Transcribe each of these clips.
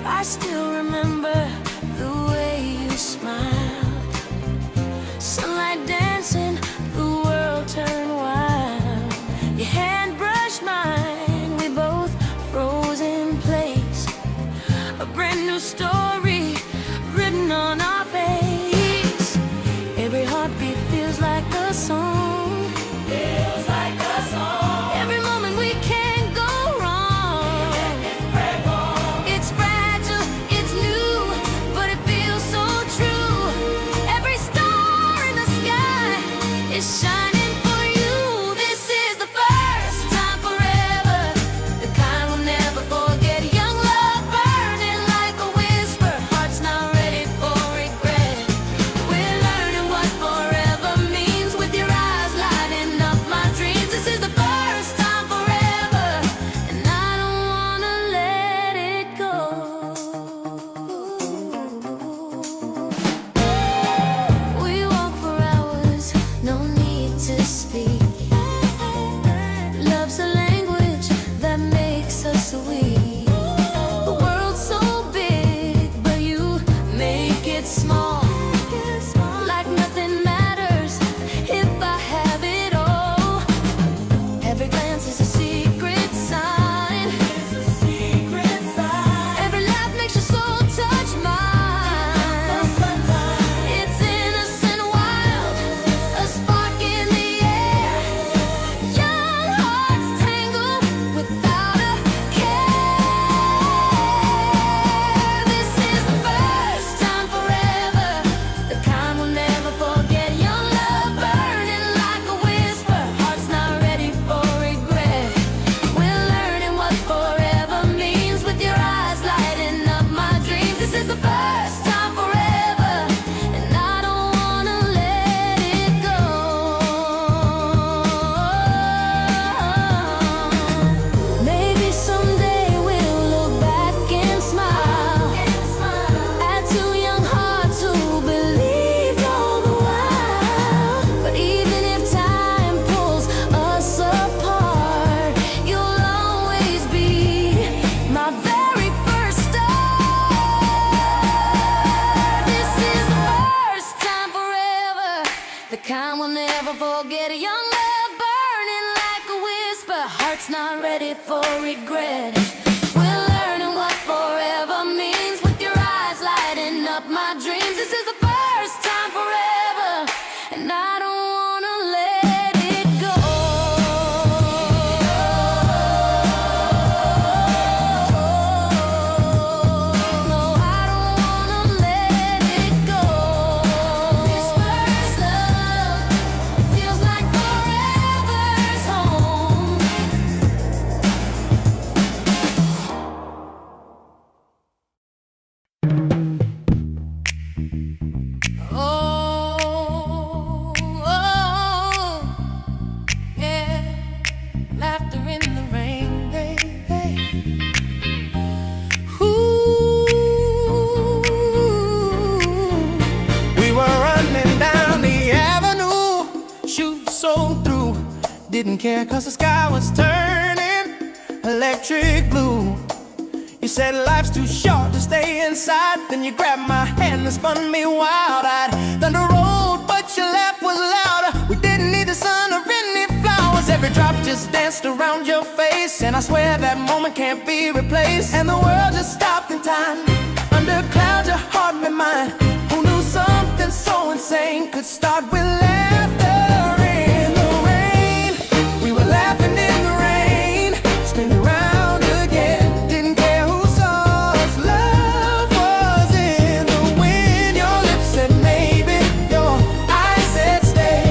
I still remember the way you smiled. Sunlight dancing, the world turned wild. Your hand brushed mine, we both froze in place. A brand new story written on our face. Every heartbeat feels like a song. Feels like a song. Every moment we can't go wrong. It's fragile, it's new, but it feels so true. Every star in the sky is shining for you. This is the first time forever, the kind we'll never forget. Young love burning like a whisper, hearts not ready for regret. We're learning what forever means, with your eyes lighting up my dreams. This is the first time forever, and I don't wanna let it go. We walk for hours, no need to speak. Love's a language that makes us weak. The world's so big, but you make it small. Like nothing matters if I have it all. Every glance is a secret sign. Every laugh makes your soul touch mine. It's innocent, wild, a spark in the air. Young hearts tangle without a care. This is the first time forever, the kind we'll never forget. Young love burning like a whisper, hearts not ready for regret. We're learning what forever means, with your eyes lighting up my dreams. This is the first time forever, and I don't wanna let it go. Maybe someday we'll look back and smile at two young hearts who believed all the while. But even if time pulls us apart, you'll always be my very first star. This is the first time forever, the kind we'll never forget. A young love burning like a whisper, hearts not ready for regret. We're learning what forever means, with your eyes lighting up my dreams. This is the first time forever, and I don't wanna let it go. No, I don't wanna let it go. This first love feels like forever's home. Oh, oh, yeah. Laughter in the rain, baby. Ooh. We were running down the avenue, shooting so through. Didn't care 'cause the sky was turning electric blue. You said life's too short to stay inside. Then you grabbed my hand and spun me wild-eyed down the road, but your laugh was louder. We didn't need the sun or any flowers. Every drop just danced around your face, and I swear that moment can't be replaced. And the world just stopped in time. Under clouds, your heart met mine. Who knew something so insane could start with laughter in the rain? We were laughing in the rain, spinning round again. Didn't care who saw us. Love was in the wind. Your lips said maybe, your eyes said stay.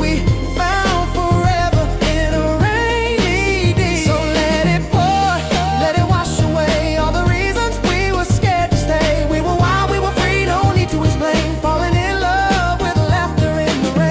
We found forever in a rainy day. So let it pour, let it wash away all the reasons we were scared to stay. We were wild, we were free, no need to explain. Falling in love with laughter in the rain.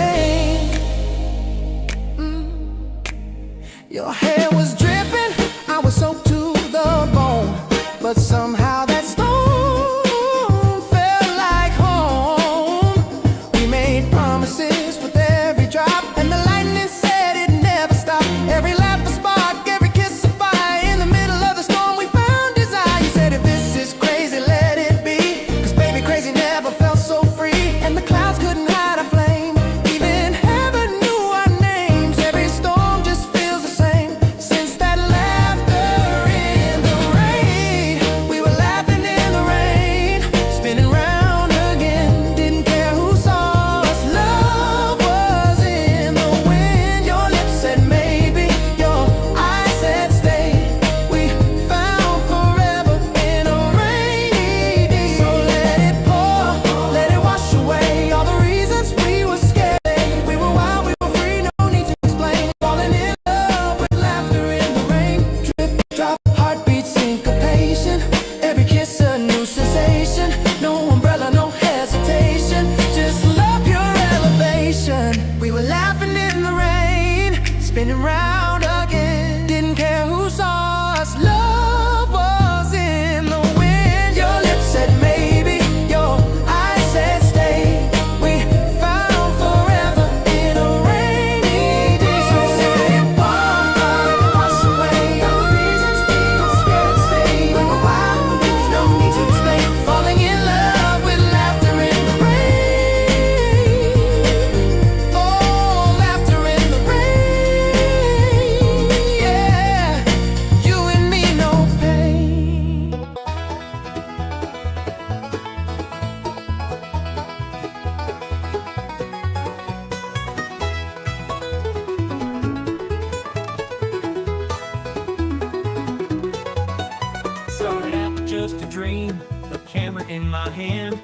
a camera in my hand.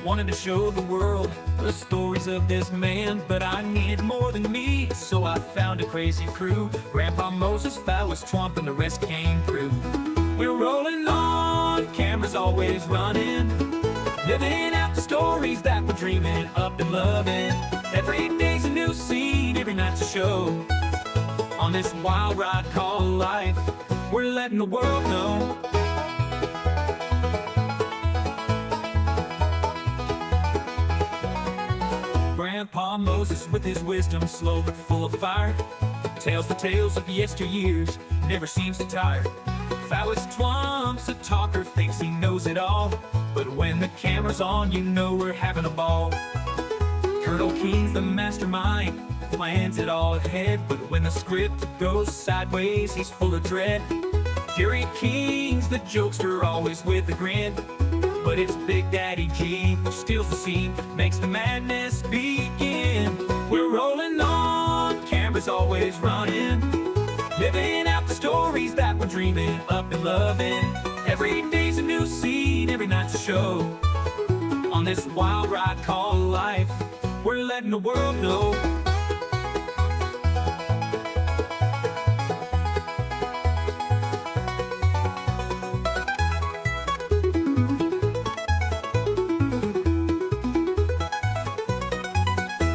Wanted to show the world the stories of this man, but I needed more than me, so I found a crazy crew. Grandpa Moses, Phallus, Twomp, and the rest came through. We're rolling on, cameras always running, living out the stories that we're dreaming up and loving. Every day's a new scene, every night's a show. On this wild ride called life, we're letting the world know. Grandpa Moses with his wisdom, slow but full of fire, tells the tales of yesteryears, never seems to tire. Phallus Twomp's a talker, thinks he knows it all, but when the camera's on, you know we're having a ball. Colonel Keen's the mastermind, plans it all ahead, but when the script goes sideways, he's full of dread. Jerry King's the jokester, always with a grin, but it's Big Daddy G who steals the scene, makes the madness begin. We're rolling on, cameras always running, living out the stories that we're dreaming up and loving. Every day's a new scene, every night's a show. On this wild ride called life, we're letting the world know.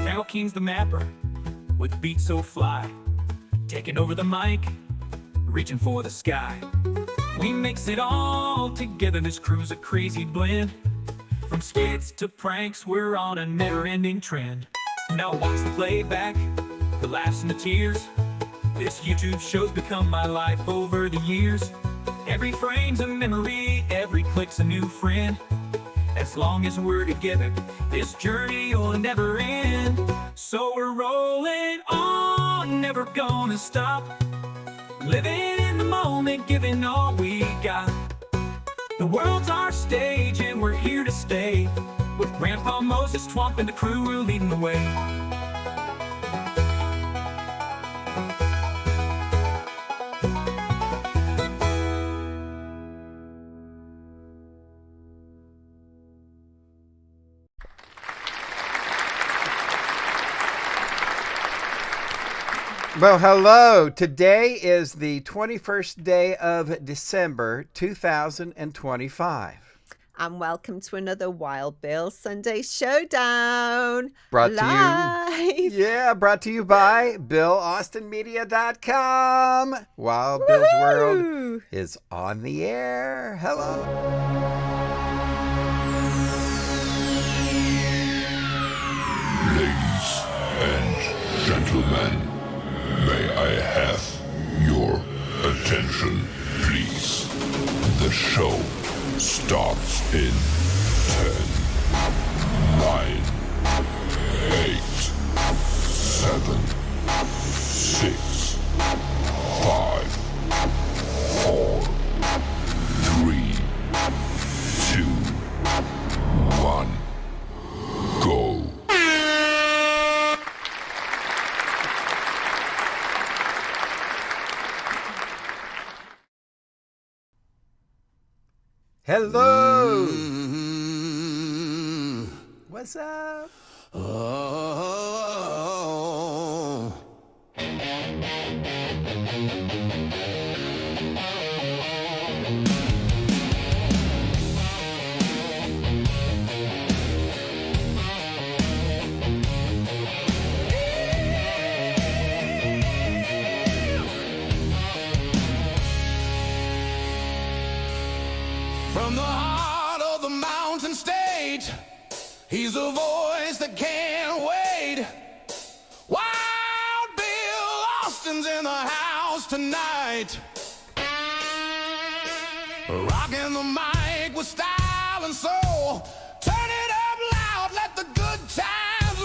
Carol King's the mapper, with beats so fly, taking over the mic, reaching for the sky. We mix it all together, this crew's a crazy blend. From skits to pranks, we're on a never-ending trend. Now watch the playback, the laughs and the tears. This YouTube show's become my life over the years. Every frame's a memory, every click's a new friend. As long as we're together, this journey will never end. So we're rolling on, never gonna stop, living in the moment, giving all we got. The world's our stage and we're here to stay. With Grandpa Moses, Twomp, and the crew, we're leading the way. Well, hello. Today is the 21st day of December, 2025. And welcome to another Wild Bill Sunday Showdown. Brought live. Brought to you by BillAustinMedia.com. Wild Bill's World is on the air. Hello. Ladies and gentlemen, may I have your attention, please? The show starts in 10, 9, 8, 7, 6, 5, 4, 3, 2, 1, go. Hello. What's up? Oh. From the heart of the mountain stage, he's a voice that can't wait. Wild Bill Austin's in the house tonight, rocking the mic with style and soul. Turn it up loud, let the good times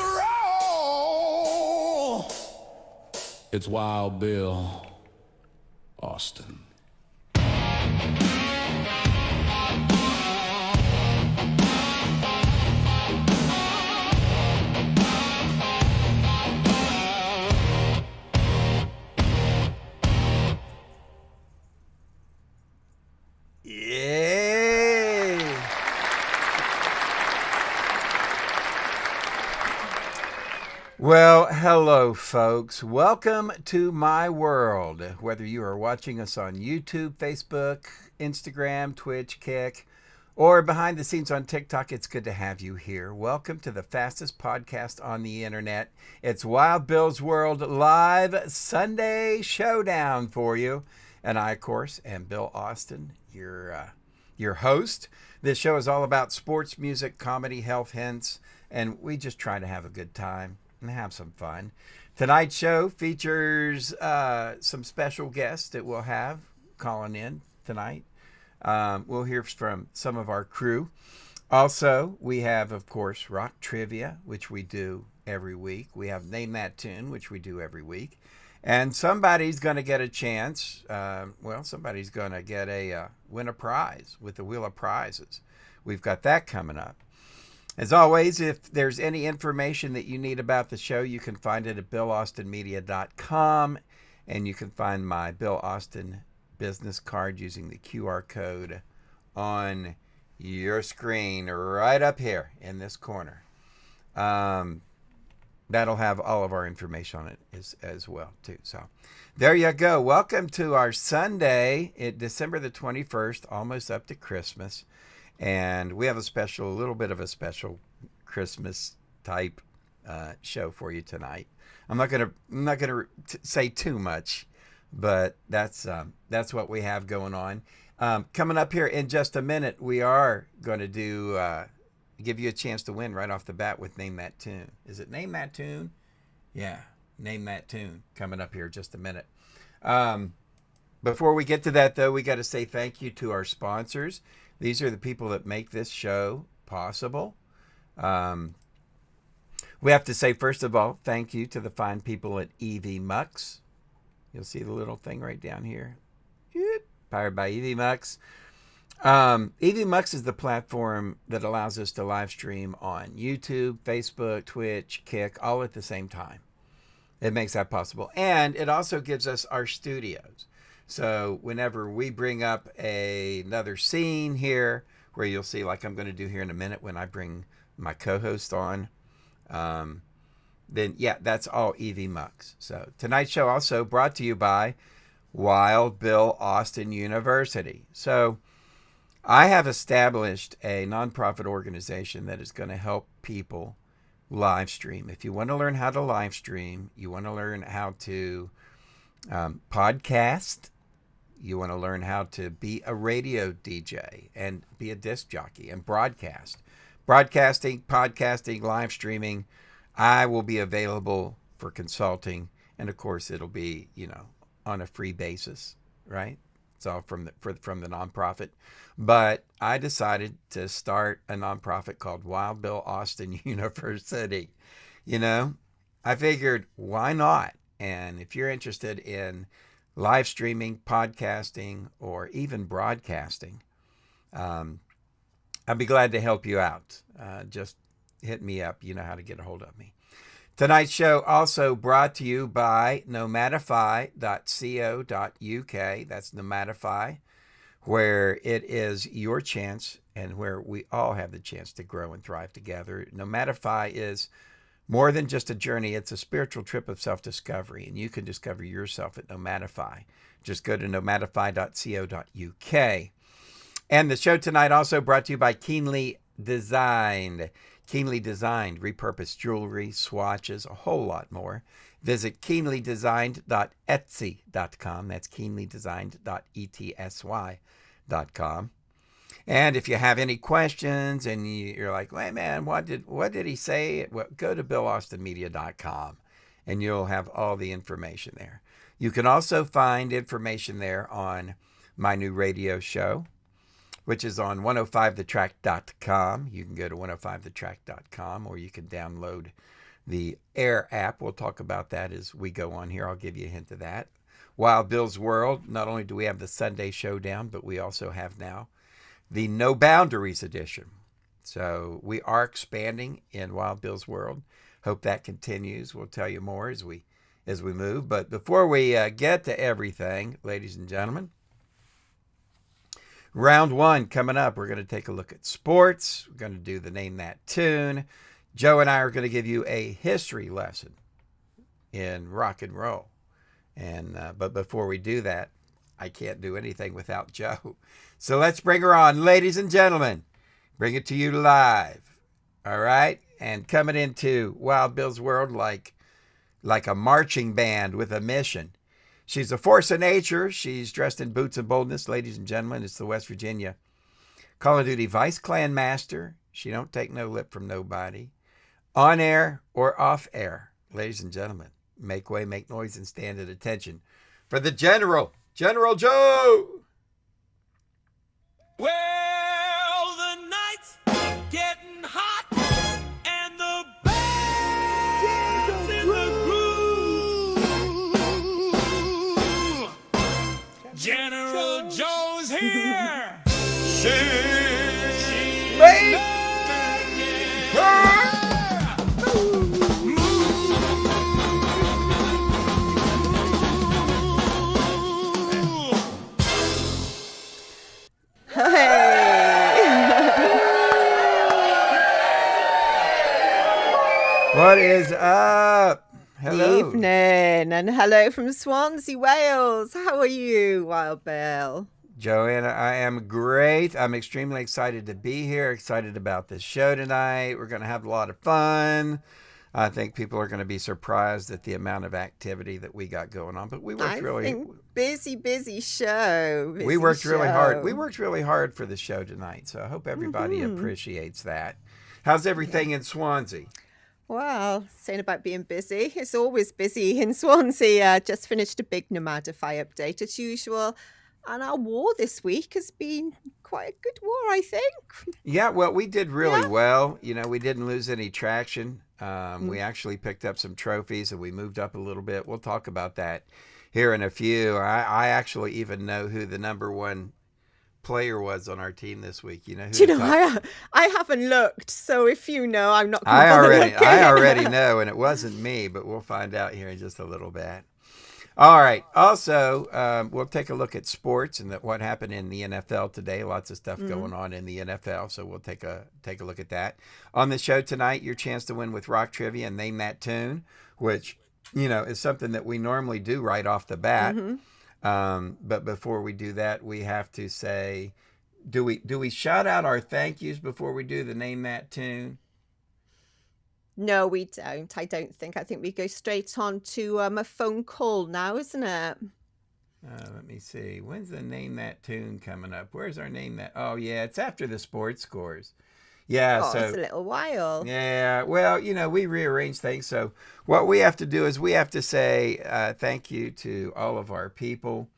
roll. It's Wild Bill Austin. Yay! Well, hello, folks. Welcome to my world. Whether you are watching us on YouTube, Facebook, Instagram, Twitch, Kick, or behind the scenes on TikTok, it's good to have you here. Welcome to the fastest podcast on the internet. It's Wild Bill's World Live Sunday Showdown for you. And I, of course, am Bill Austin, your host. This show is all about sports, music, comedy, health hints, and we just try to have a good time and have some fun. Tonight's show features some special guests that we'll have calling in tonight. We'll hear from some of our crew. Also, we have, of course, Rock Trivia, which we do every week. We have Name That Tune, which we do every week. And somebody's going to get a chance. Somebody's going to win a prize with the Wheel of Prizes. We've got that coming up. As always, if there's any information that you need about the show, you can find it at BillAustinMedia.com, and you can find my Bill Austin business card using the QR code on your screen right up here in this corner. That'll have all of our information on it as well, too. So there you go. Welcome to our Sunday, December the 21st, almost up to Christmas. And we have a little bit of a special Christmas type show for you tonight. I'm not gonna say too much, but that's what we have going on. Coming up here in just a minute, we are going to give you a chance to win right off the bat with Name That Tune. Is it Name That Tune? Yeah, Name That Tune. Coming up here in just a minute. Before we get to that, though, we got to say thank you to our sponsors. These are the people that make this show possible. We have to say, first of all, thank you to the fine people at EV Mux. You'll see the little thing right down here. Powered by EV Mux. EV Mux is the platform that allows us to live stream on YouTube, Facebook, Twitch, Kick, all at the same time. It makes that possible. And it also gives us our studios. So whenever we bring up another scene here, where you'll see, like I'm going to do here in a minute when I bring my co-host on, then yeah, that's all EV Mux. So tonight's show also brought to you by Wild Bill Austin University. So I have established a nonprofit organization that is going to help people live stream. If you want to learn how to live stream, you want to learn how to podcast, you want to learn how to be a radio DJ and be a disc jockey and broadcast. Broadcasting, podcasting, live streaming, I will be available for consulting. And of course, it'll be, on a free basis, right? It's all from the nonprofit. But I decided to start a nonprofit called Wild Bill Austin University. I figured, why not? And if you're interested in live streaming, podcasting, or even broadcasting, I'd be glad to help you out. Just hit me up. You know how to get a hold of me. Tonight's show also brought to you by nomadify.co.uk. That's Nomadify, where it is your chance and where we all have the chance to grow and thrive together. Nomadify is more than just a journey. It's a spiritual trip of self-discovery, and you can discover yourself at Nomadify. Just go to nomadify.co.uk. And the show tonight also brought to you by Keenly Designed. Keenly Designed, repurposed jewelry, swatches, a whole lot more. Visit keenlydesigned.etsy.com. That's keenlydesigned.etsy.com. And if you have any questions and you're like, "Wait, man, what did he say?" Well, go to BillAustinMedia.com and you'll have all the information there. You can also find information there on my new radio show, which is on 105thetrack.com. You can go to 105thetrack.com, or you can download the Air app. We'll talk about that as we go on here. I'll give you a hint of that. Wild Bill's World, not only do we have the Sunday Showdown, but we also have now the No Boundaries edition. So we are expanding in Wild Bill's World. Hope that continues. We'll tell you more as we move. But before we get to everything, ladies and gentlemen, round one coming up. We're going to take a look at sports. We're going to do the Name That Tune. Joe and I are going to give you a history lesson in rock and roll. And but before we do that, I can't do anything without Joe. So let's bring her on, ladies and gentlemen. Bring it to you live. All right? And coming into Wild Bill's world like a marching band with a mission. She's a force of nature. She's dressed in boots of boldness, ladies and gentlemen. It's the West Virginia Call of Duty Vice Clan Master. She don't take no lip from nobody. On air or off air, ladies and gentlemen. Make way, make noise, and stand at attention for the General, General Joe. Well, the night's getting hot, and the band's in the groove. General Joe's here. She's Make What is up? Hello. Evening, and hello from Swansea, Wales. How are you, Wild Bill? Joanna, I am great. I'm extremely excited to be here, excited about this show tonight. We're going to have a lot of fun. I think people are going to be surprised at the amount of activity that we got going on. But we worked busy show. We worked really hard. We worked really hard for the show tonight. So I hope everybody appreciates that. How's everything in Swansea? Well, saying about being busy, it's always busy in Swansea. Just finished a big Nomadify update as usual. And our war this week has been quite a good war, I think. Yeah, well, we did really well. You know, we didn't lose any traction. We actually picked up some trophies and we moved up a little bit. We'll talk about that here in a few. I actually even know who the number one player was on our team this week. You know who? Do you know, I haven't looked, so if you know, I'm not going to I already know, and it wasn't me, but we'll find out here in just a little bit. All right. Also, we'll take a look at sports and what happened in the NFL today. Lots of stuff going on in the NFL, so we'll take a look at that. On the show tonight, your chance to win with Rock Trivia and Name That Tune, which, you know, is something that we normally do right off the bat. But before we do that, we have to say, do we shout out our thank yous before we do the Name That Tune? No, we don't. I don't think. I think we go straight on to a phone call now, isn't it? Let me see. When's the Name That Tune coming up? Where's our Name That? Oh, yeah, it's after the sports scores. Yeah, so it's a little while. Yeah, well, you know, we rearrange things. So what we have to do is we have to say thank you to all of our people.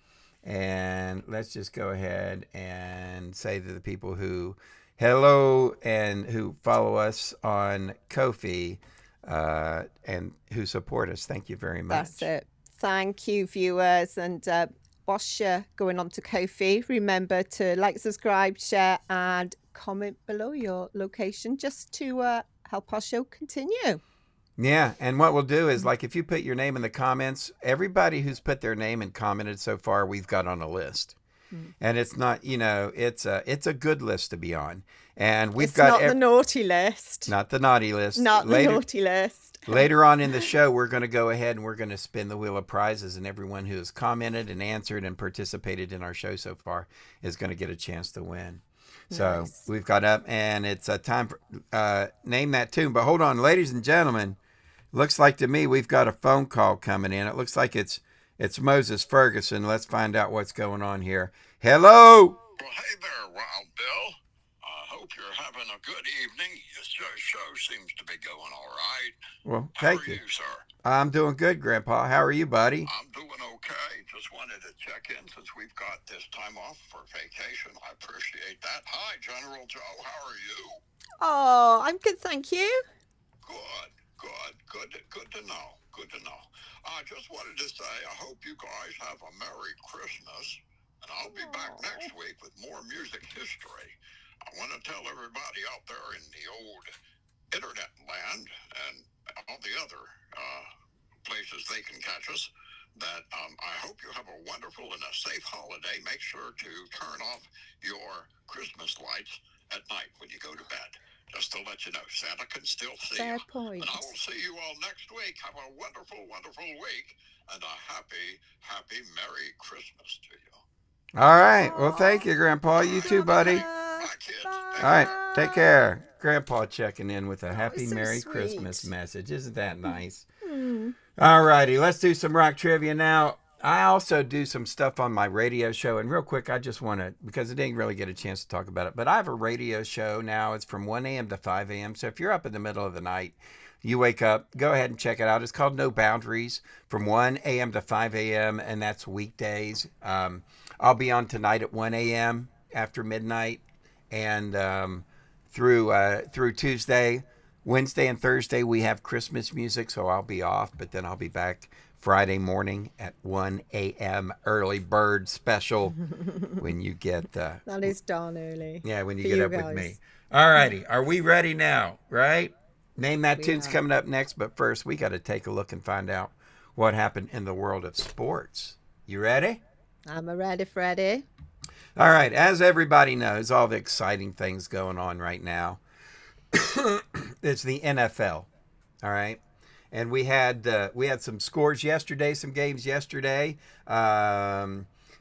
And let's just go ahead and say to the people who hello and who follow us on Ko-fi and who support us. Thank you very much. That's it. Thank you, viewers. And whilst you're going on to Ko-fi, remember to like, subscribe, share, and comment below your location just to help our show continue. Yeah, and what we'll do is, like, if you put your name in the comments, everybody who's put their name and commented so far, we've got on a list. And it's not, you know, it's a good list to be on. And we've got not the naughty list. Not the naughty list. Not the naughty list. Later on in the show, we're going to go ahead and we're going to spin the wheel of prizes, and everyone who has commented and answered and participated in our show so far is going to get a chance to win. So we've got up, and it's time for Name That Tune. But hold on, ladies and gentlemen. Looks like to me we've got a phone call coming in. It looks like it's Moses Ferguson. Let's find out what's going on here. Hello. Well, hey there, Wild Bill. I hope you're having a good evening. Your show seems to be going all right. Well, How thank are you. you, sir? I'm doing good, Grandpa. How are you, buddy? I'm doing okay. Just wanted to check in since we've got this time off for vacation. I appreciate that. Hi, General Joe. How are you? Oh, I'm good, thank you. Good to know. Good to know. I just wanted to say I hope you guys have a Merry Christmas, and I'll be back next week with more music history. I want to tell everybody out there in the old internet land and all the other places they can catch us that I hope you have a wonderful and a safe holiday. Make sure to turn off your Christmas lights at night when you go to bed. Just to let you know Santa can still see Fair you. point. And I will see you all next week. Have a wonderful, wonderful week, and a happy, happy Merry Christmas to you. All right. Well, thank you, Grandpa. You too, buddy. Bye, kids. All right. Take care. Grandpa checking in with a happy so Merry sweet. Christmas message. Isn't that nice? All righty. Let's do some rock trivia now. I also do some stuff on my radio show. And real quick, I just want to, because I didn't really get a chance to talk about it, but I have a radio show now. It's from 1 a.m. to 5 a.m. So if you're up in the middle of the night, you wake up, go ahead and check it out. It's called No Boundaries from 1 a.m. to 5 a.m. And that's weekdays. I'll be on tonight at 1 a.m. after midnight. And through Tuesday, Wednesday, and Thursday, we have Christmas music. So I'll be off, but then I'll be back Friday morning at 1 a.m. early bird special when you get That is darn early. yeah, when you for get you up with guys. me. All righty. Are we ready now? Right? Name That We Tune's are. coming up next, but first we got to take a look and find out what happened in the world of sports. You ready? I'm a ready, Freddy. All right. As everybody knows, all the exciting things going on right now. It's the NFL. All right. And we had some scores yesterday, some games yesterday.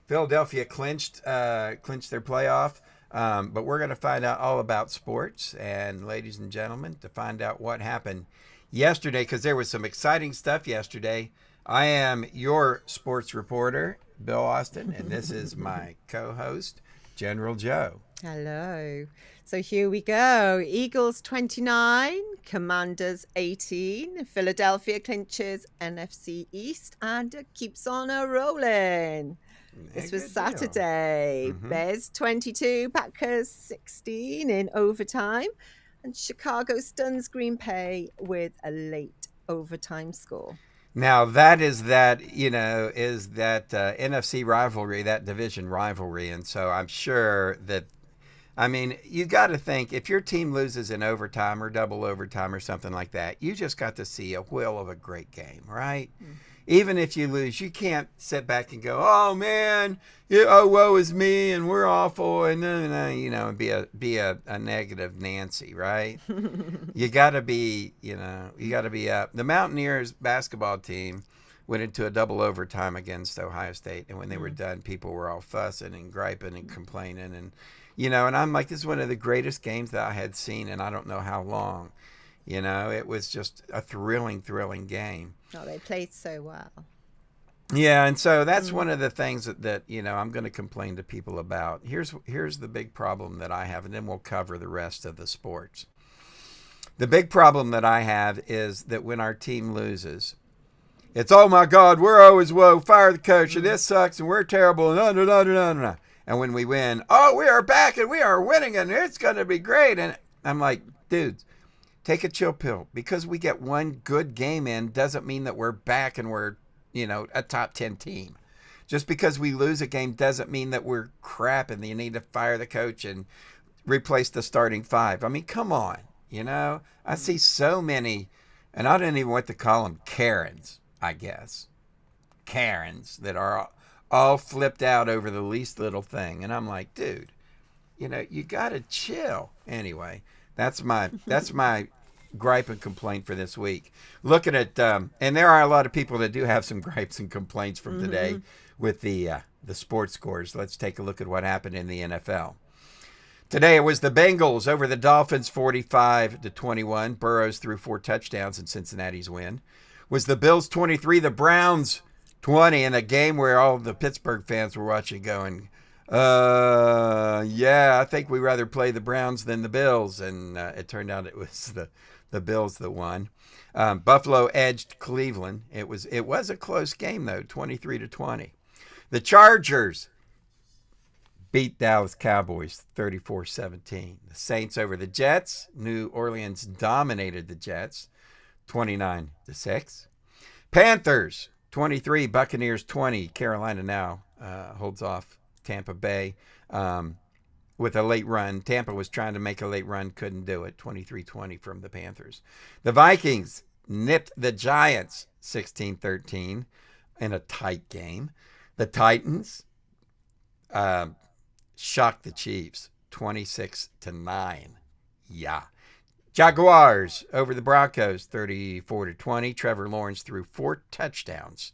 Philadelphia clinched their playoff. But we're going to find out all about sports. And ladies and gentlemen, to find out what happened yesterday, because there was some exciting stuff yesterday, I am your sports reporter, Bill Austin, and this is my co-host, General Joe. Hello. So here we go. Eagles 29, Commanders 18. Philadelphia clinches NFC East and keeps on a rolling. This was Good deal. Saturday. Bears 22, Packers 16 in overtime. And Chicago stuns Green Bay with a late overtime score. Now that NFC rivalry, that division rivalry, and so I'm sure that, I mean, you got to think if your team loses in overtime or double overtime or something like that, you just got to see a whale of a great game, right? Even if you lose, you can't sit back and go, "Oh man, woe is me, and we're awful," and and be a negative Nancy, right? You got to be, up. The Mountaineers basketball team went into a double overtime against Ohio State, and when they were done, people were all fussing and griping and complaining, and and I'm like, this is one of the greatest games that I had seen, and I don't know how long. It was just a thrilling game. Oh, they played so well. Yeah, and so that's one of the things that I'm going to complain to people about. Here's the big problem that I have, and then we'll cover the rest of the sports. The big problem that I have is that when our team loses, it's, oh my God, we're always woe, fire the coach, and this sucks, and we're terrible, and and when we win, oh, we are back, and we are winning, and it's going to be great. And I'm like, dudes, take a chill pill. Because we get one good game in doesn't mean that we're back and we're, a top 10 team. Just because we lose a game doesn't mean that we're crap and you need to fire the coach and replace the starting five. I mean, come on. I see so many, and I don't even want to call them Karens, I guess. Karens that are all flipped out over the least little thing. And I'm like, dude, you got to chill. Anyway, that's my gripe and complaint for this week. Looking at, and there are a lot of people that do have some gripes and complaints from today with the sports scores. Let's take a look at what happened in the NFL. Today it was the Bengals over the Dolphins 45-21. Burrows threw 4 touchdowns in Cincinnati's win. It was the Bills 23, the Browns 20, in a game where all the Pittsburgh fans were watching going, I think we'd rather play the Browns than the Bills. And it turned out it was the Bills that won. Buffalo edged Cleveland. It was a close game, though, 23-20. The Chargers beat Dallas Cowboys 34-17. The Saints over the Jets. New Orleans dominated the Jets 29-6. Panthers 23, Buccaneers 20. Carolina now holds off Tampa Bay with a late run. Tampa was trying to make a late run, couldn't do it. 23-20 from the Panthers. The Vikings nipped the Giants 16-13 in a tight game. The Titans shocked the Chiefs 26-9. Yeah. Jaguars over the Broncos, 34-20. Trevor Lawrence threw 4 touchdowns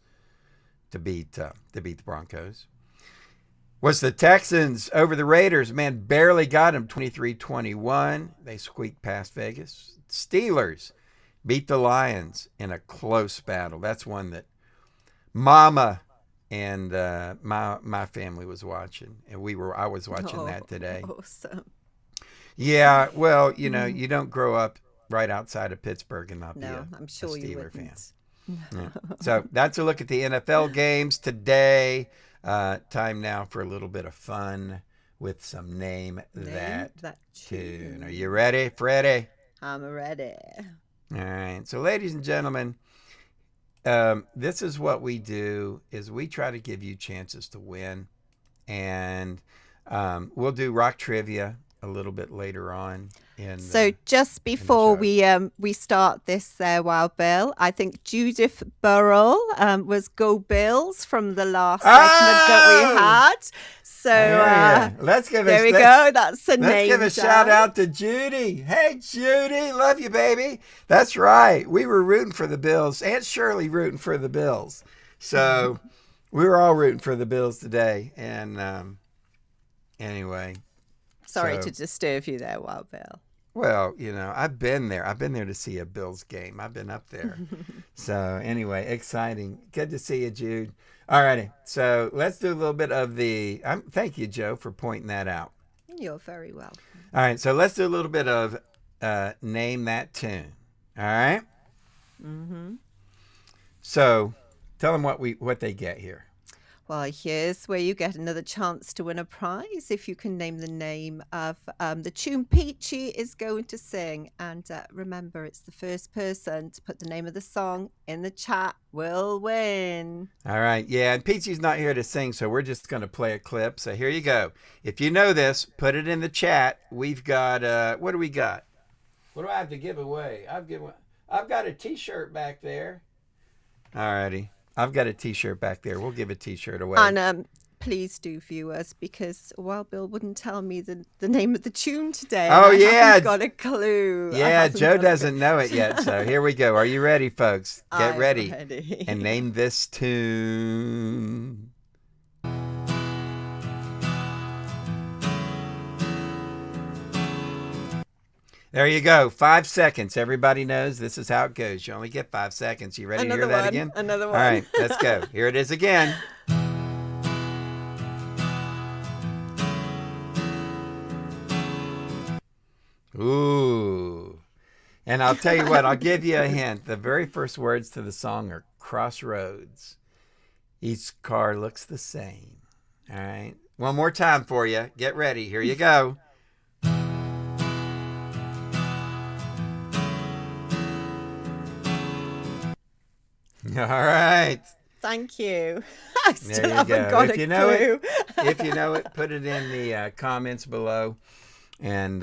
to beat the Broncos. Was the Texans over the Raiders. Man, barely got them, 23-21. They squeaked past Vegas. Steelers beat the Lions in a close battle. That's one that Mama and my family was watching, and I was watching that today. Awesome. Yeah, well, you know, you don't grow up right outside of Pittsburgh and not be I'm sure a you Steeler fan. wouldn't. Yeah. So that's a look at the NFL games today. Time now for a little bit of fun with some Name That Tune. Are you ready, Freddie? I'm ready. All right. So, ladies and gentlemen, this is what we do: is we try to give you chances to win, and we'll do rock trivia a little bit later on. So just before we start this, Wild Bill, I think Judith Burrell was Go Bills from the last segment that we had. So let's give there we go. That's a name. Let's give a shout out to Judy. Hey, Judy, love you, baby. That's right. We were rooting for the Bills. Aunt Shirley rooting for the Bills. So we were all rooting for the Bills today. And anyway. Sorry to disturb you there, Wild Bill. Well, you know, I've been there. I've been there to see a Bills game. I've been up there. So anyway, exciting. Good to see you, Jude. All righty. So let's do a little bit of the... thank you, Joe, for pointing that out. You're very welcome. All right. So let's do a little bit of Name That Tune. All right? Mm-hmm. So tell them what they get here. Well, here's where you get another chance to win a prize if you can name the name of the tune Peachy is going to sing. And remember, it's the first person to put the name of the song in the chat will win. All right. Yeah, and Peachy's not here to sing, so we're just going to play a clip. So here you go. If you know this, put it in the chat. We've got, what do we got? What do I have to give away? I've got a T-shirt back there. All righty. I've got a T-shirt back there. We'll give a T-shirt away. And please do, viewers, because Wild Bill wouldn't tell me the name of the tune today. Oh, I yeah. haven't got a clue. Yeah, Joe doesn't know it yet. So here we go. Are you ready, folks? Get ready. And name this tune. There you go. 5 seconds. Everybody knows this is how it goes. You only get 5 seconds. You ready to hear that again? Another one. All right, let's go. Here it is again. Ooh. And I'll tell you what, I'll give you a hint. The very first words to the song are crossroads. Each car looks the same. All right. One more time for you. Get ready. Here you go. All right. Thank you. I still There you haven't go. got If a you know clue. if you know it, put it in the comments below, and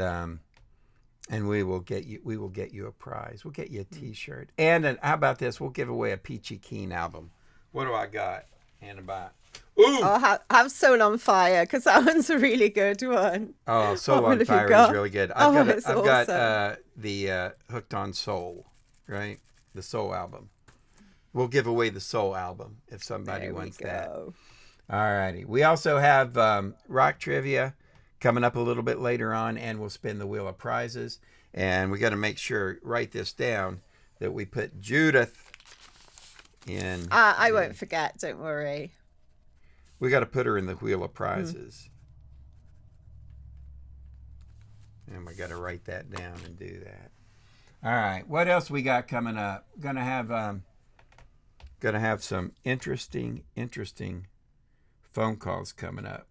we will get you a prize. We'll get you a T-shirt, and how about this? We'll give away a Peachy Keen album. What do I got? Hannah? Ooh! Oh, have Soul on Fire, because that one's a really good one. Oh, Soul What on have you Fire got? is really good. Oh, I've it's got awesome. the Hooked on Soul, right? The Soul album. We'll give away the Soul album if somebody wants that. All righty. We also have rock trivia coming up a little bit later on, and we'll spin the wheel of prizes. And we got to make sure, write this down, that we put Judith in. I won't forget, don't worry. We got to put her in the wheel of prizes. And we got to write that down and do that. All right. What else we got coming up? Gonna have some interesting phone calls coming up.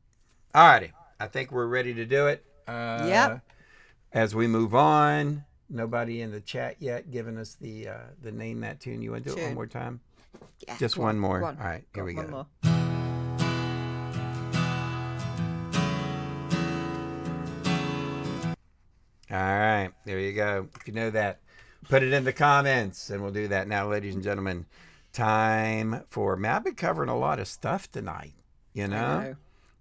All righty. I think we're ready to do it. Yep. As we move on, nobody in the chat yet giving us the Name That Tune. You want to do it one more time? Yeah, Just one more. One. All right. Here we go. One more. All right, there you go. If you know that, put it in the comments, and we'll do that now, ladies and gentlemen. Time for, man, I've been covering a lot of stuff tonight, you know?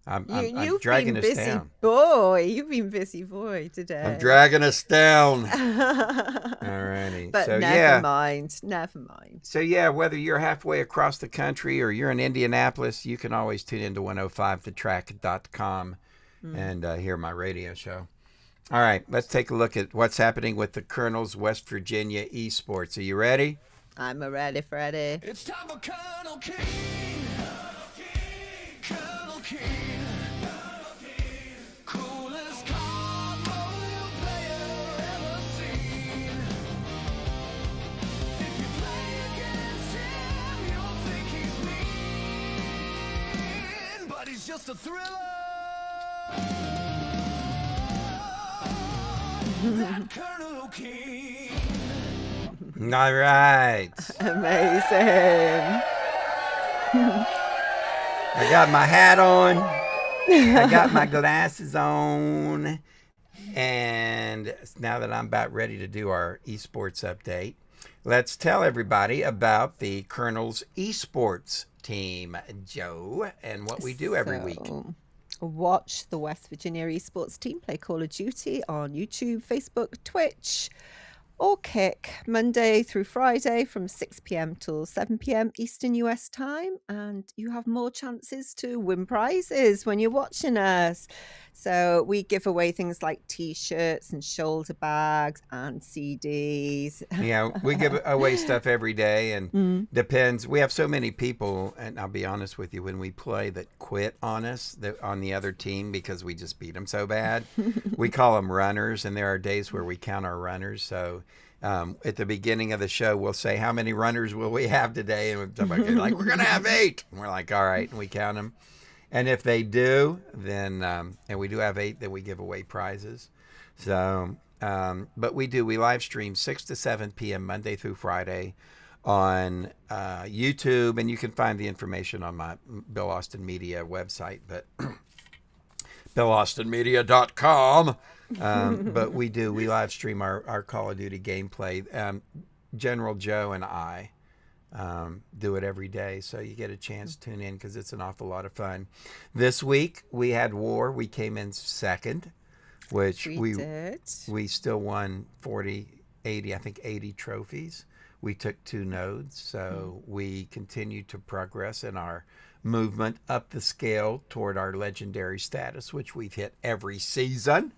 I'm You've dragging been us busy down. boy. You've been busy boy today. I'm dragging us down. Alrighty. But So never mind. Never mind. So yeah, whether you're halfway across the country or you're in Indianapolis, you can always tune into 105thetrack.com and hear my radio show. All right, let's take a look at what's happening with the Colonel's West Virginia Esports. Are you ready? I'm ready, Freddy. It's time for Colonel King. Colonel King. Coolest cardboard player ever seen. If you play against him, you'll think he's mean, but he's just a thriller. That Colonel King. All right. Amazing. I got my hat on. I got my glasses on. And now that I'm about ready to do our esports update, let's tell everybody about the Colonel's Esports team, Joe, and what we do every week. Watch the West Virginia Esports team play Call of Duty on YouTube, Facebook, Twitch, or Kick Monday through Friday from 6 p.m. till 7 p.m. Eastern US time. And you have more chances to win prizes when you're watching us. So we give away things like T-shirts and shoulder bags and CDs. Yeah, we give away stuff every day, and depends. We have so many people, and I'll be honest with you, when we play that quit on us on the other team because we just beat them so bad. We call them runners, and there are days where we count our runners. So at the beginning of the show, we'll say, how many runners will we have today? And somebody like, we're going to have 8. And we're like, all right, and we count them. And if they do, then, and we do have 8, then we give away prizes. So, but we live stream 6 to 7 p.m. Monday through Friday on YouTube, and you can find the information on my Bill Austin Media website, but BillAustinMedia.com. But we live stream our Call of Duty gameplay. General Joe and I do it every day, so you get a chance to tune in because it's an awful lot of fun. This week we had war. We came in second, which we still won 80 trophies. We took 2 nodes, so we continue to progress in our movement up the scale toward our legendary status, which we've hit every season,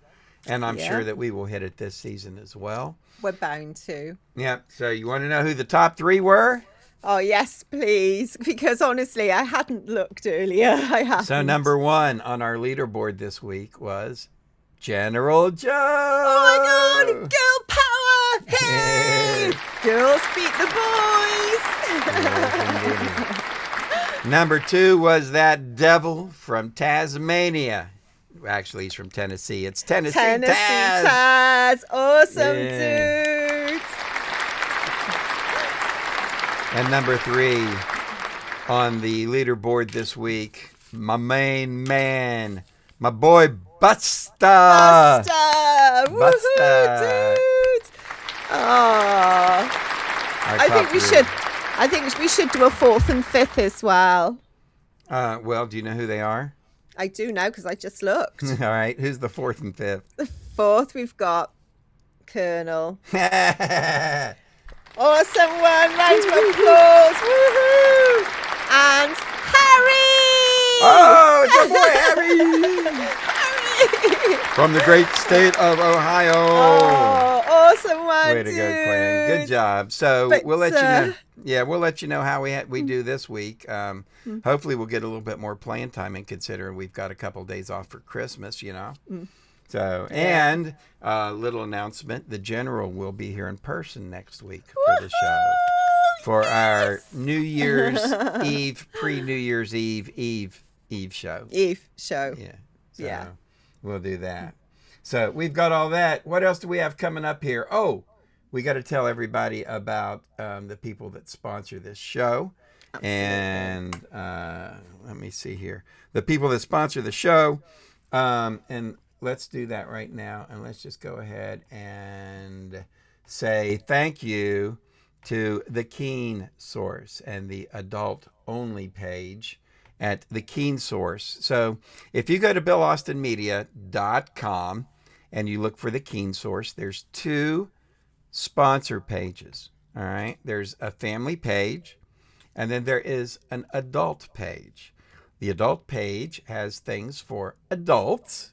and I'm sure that we will hit it this season as well. We're bound to. Yeah, so you want to know who the top 3 were? Oh, yes, please. Because honestly, I hadn't looked earlier. I haven't. So number 1 on our leaderboard this week was General Joe. Oh, my God. Girl power. Hey. Girls beat the boys. Number 2 was that devil from Tasmania. Actually, he's from Tennessee. It's Tennessee Taz. Awesome, dude. And number 3 on the leaderboard this week, my main man, my boy Busta. Busta. Woohoo, dude. Oh. I think we should do a 4th and 5th as well. Well, do you know who they are? I do now because I just looked. All right. Who's the 4th and 5th? The 4th, we've got Colonel. Awesome one. Round of applause. Woohoo! And Harry. Oh, it's our boy Harry. Harry. From the great state of Ohio. Oh, awesome one, Way to dude. go, Quinn. Good job. So But, we'll let you know. Yeah, we'll let you know how we do this week. Hopefully we'll get a little bit more playing time, and considering we've got a couple days off for Christmas, you know. So, and little announcement, the General will be here in person next week for the show. For our New Year's Eve, pre-New Year's Eve show. Eve show. Yeah. So we'll do that. So we've got all that. What else do we have coming up here? Oh, we got to tell everybody about the people that sponsor this show. Absolutely. And let me see here. The people that sponsor the show. And let's do that right now. And let's just go ahead and say thank you to the Keen Source and the Adult Only page at the Keen Source. So if you go to BillAustinMedia.com and you look for the Keen Source, there's 2 sponsor pages. All right. There's a family page, and then there is an adult page. The adult page has things for adults,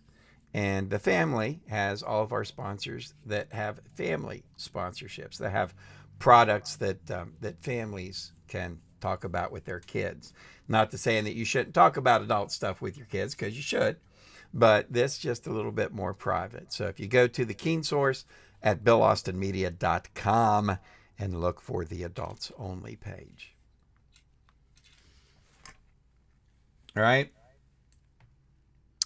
and the family has all of our sponsors that have family sponsorships, that have products that that families can talk about with their kids. Not to saying that you shouldn't talk about adult stuff with your kids, because you should, but this just a little bit more private. So if you go to the Keen Source at BillAustinMedia.com and look for the adults only page. All right.